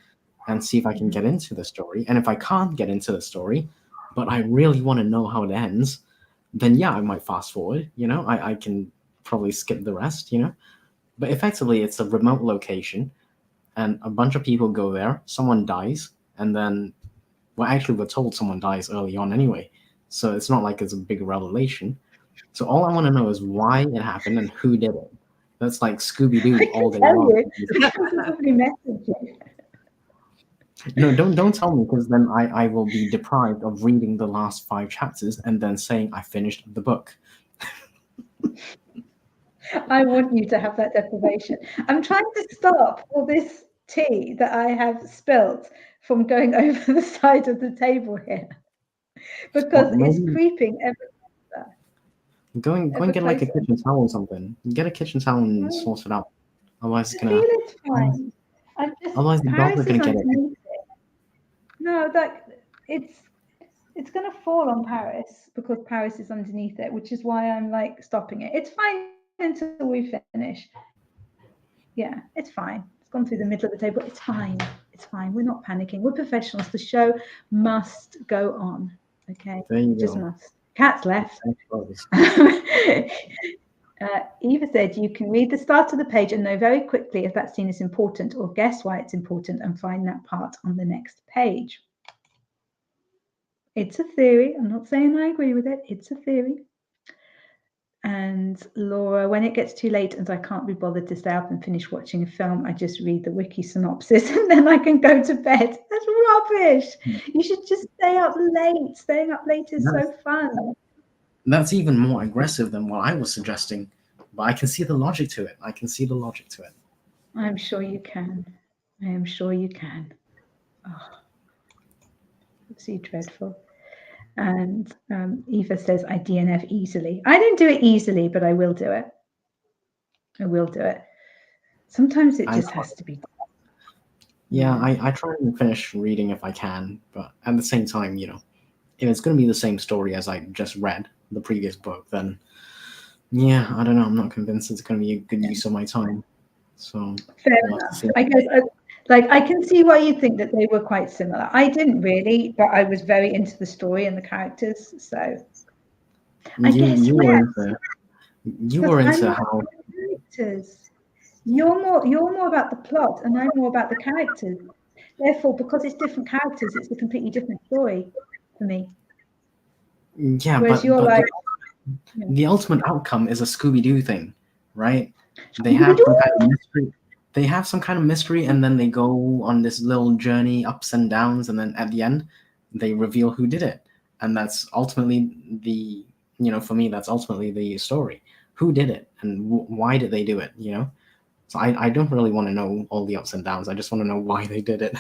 and see if I can get into the story. And if I can't get into the story, but I really want to know how it ends, then yeah, I might fast forward, I can probably skip the rest, But effectively, it's a remote location and a bunch of people go there, someone dies, and then, well, actually, we're told someone dies early on anyway. So it's not like it's a big revelation. So all I want to know is why it happened and who did it. That's like Scooby-Doo all day long. No, don't tell me, because then I will be deprived of reading the last 5 chapters and then saying I finished the book. I want you to have that deprivation. I'm trying to stop all this tea that I have spilt from going over the side of the table here because it's creeping everywhere. Go and get like a kitchen towel or something. Get a kitchen towel and sort it out. Otherwise, it's gonna. It's fine. Otherwise, the dogs are gonna get it. No, it's gonna fall on Paris because Paris is underneath it, which is why I'm like stopping it. It's fine until we finish. Yeah, it's fine. It's gone through the middle of the table. It's fine. It's fine. We're not panicking. We're professionals. The show must go on. Okay, There you just go. must. Cat's left. Eva said you can read the start of the page and know very quickly if that scene is important or guess why it's important and find that part on the next page. It's a theory. I'm not saying I agree with it. It's a theory. And Laura, when it gets too late and I can't be bothered to stay up and finish watching a film, I just read the wiki synopsis and then I can go to bed. That's rubbish. You should just stay up late. Staying up late is so fun. That's even more aggressive than what I was suggesting, but I can see the logic to it. I can see the logic to it. I'm sure you can. I am sure you can. Oh, absolutely dreadful. And Eva says, I DNF easily. I don't do it easily, but I will do it. I will do it. Sometimes it just has to be done. Yeah, I try and finish reading if I can, but at the same time, you know, if it's going to be the same story as I just read the previous book, then yeah, I don't know. I'm not convinced it's going to be a good use of my time. So fair enough. I guess I can see why you think that they were quite similar. I didn't really, but I was very into the story and the characters. So I guess you were into how characters. You're more about the plot, and I'm more about the characters. Therefore, because it's different characters, it's a completely different story for me. Yeah, whereas but you're like the ultimate outcome is a Scooby-Doo thing, right? They have some kind of mystery. They have some kind of mystery, and then they go on this little journey, ups and downs, and then at the end, they reveal who did it, and that's ultimately the for me, that's ultimately the story. Who did it, and why did they do it? You know, so I don't really want to know all the ups and downs. I just want to know why they did it.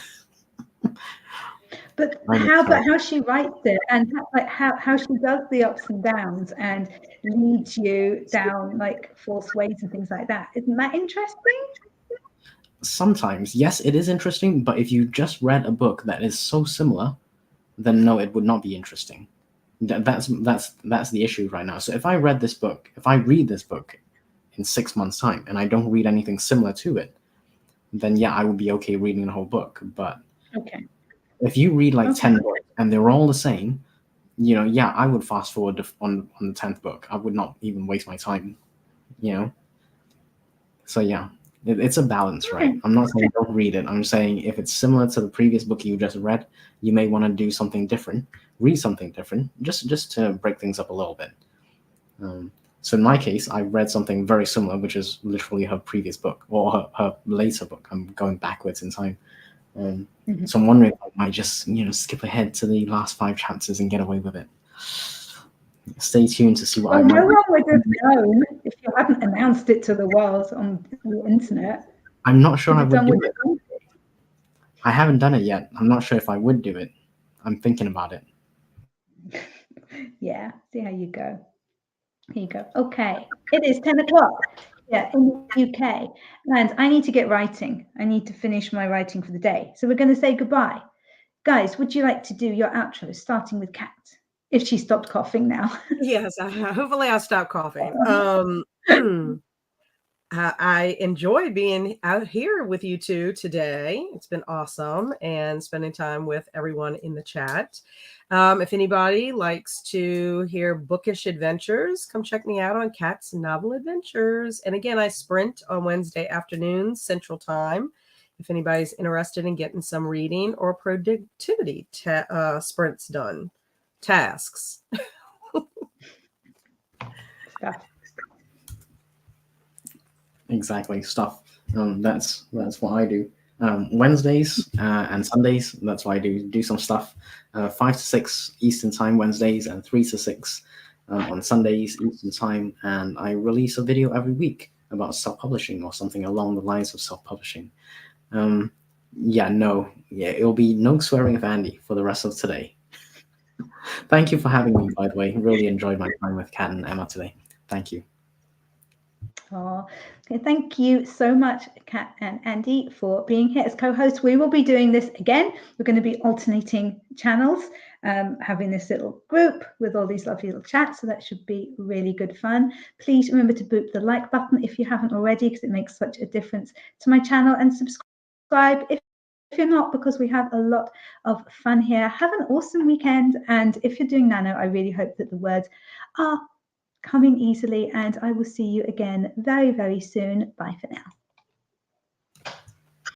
But how she writes it and how she does the ups and downs and leads you down like false ways and things like that. Isn't that interesting? Sometimes, yes, it is interesting, but if you just read a book that is so similar, then no, it would not be interesting. That's the issue right now. So if I read this book, if I read this book in 6 months' time and I don't read anything similar to it, then yeah, I would be okay reading the whole book. But okay, if you read like 10 books and they're all the same, yeah, I would fast forward on the 10th book. I would not even waste my time, So yeah, it's a balance, right? I'm not saying don't read it. I'm saying if it's similar to the previous book you just read, you may want to do something different, read something different, just to break things up a little bit. So in my case, I read something very similar, which is literally her previous book or her later book. I'm going backwards in time. So I'm wondering if I might just, skip ahead to the last 5 chapters and get away with it. Stay tuned to see what I might. No one would have known if you hadn't announced it to the world on the internet. I'm not sure I would do it. I haven't done it yet. I'm not sure if I would do it. I'm thinking about it. Yeah, see how you go. Here you go. Okay, it is 10 o'clock. Yeah, in the UK. And I need to get writing. I need to finish my writing for the day. So we're going to say goodbye. Guys, would you like to do your outro, starting with Kat, if she stopped coughing now? Yes, hopefully I'll stop coughing. I enjoyed being out here with you two today. It's been awesome and spending time with everyone in the chat. If anybody likes to hear bookish adventures, come check me out on Kat's Novel Adventures. And again, I sprint on Wednesday afternoons, Central Time. If anybody's interested in getting some reading or productivity sprints done, tasks. Stuff. Exactly, stuff. That's what I do. Wednesdays and Sundays, that's what I do some stuff. 5 to 6 Eastern Time Wednesdays and 3 to 6 on Sundays Eastern Time, and I release a video every week about self-publishing or something along the lines of self-publishing. It'll be no swearing of Andy for the rest of today. Thank you for having me, by the way. Really enjoyed my time with Kat and Emma today. Thank you. Oh, okay. Thank you so much, Kat and Andy, for being here as co-hosts. We will be doing this again. We're going to be alternating channels, having this little group with all these lovely little chats. So that should be really good fun. Please remember to boop the like button if you haven't already, because it makes such a difference to my channel, and subscribe if If you're not, because we have a lot of fun here, have an awesome weekend. And if you're doing nano, I really hope that the words are coming easily, and I will see you again very, very soon. Bye for now.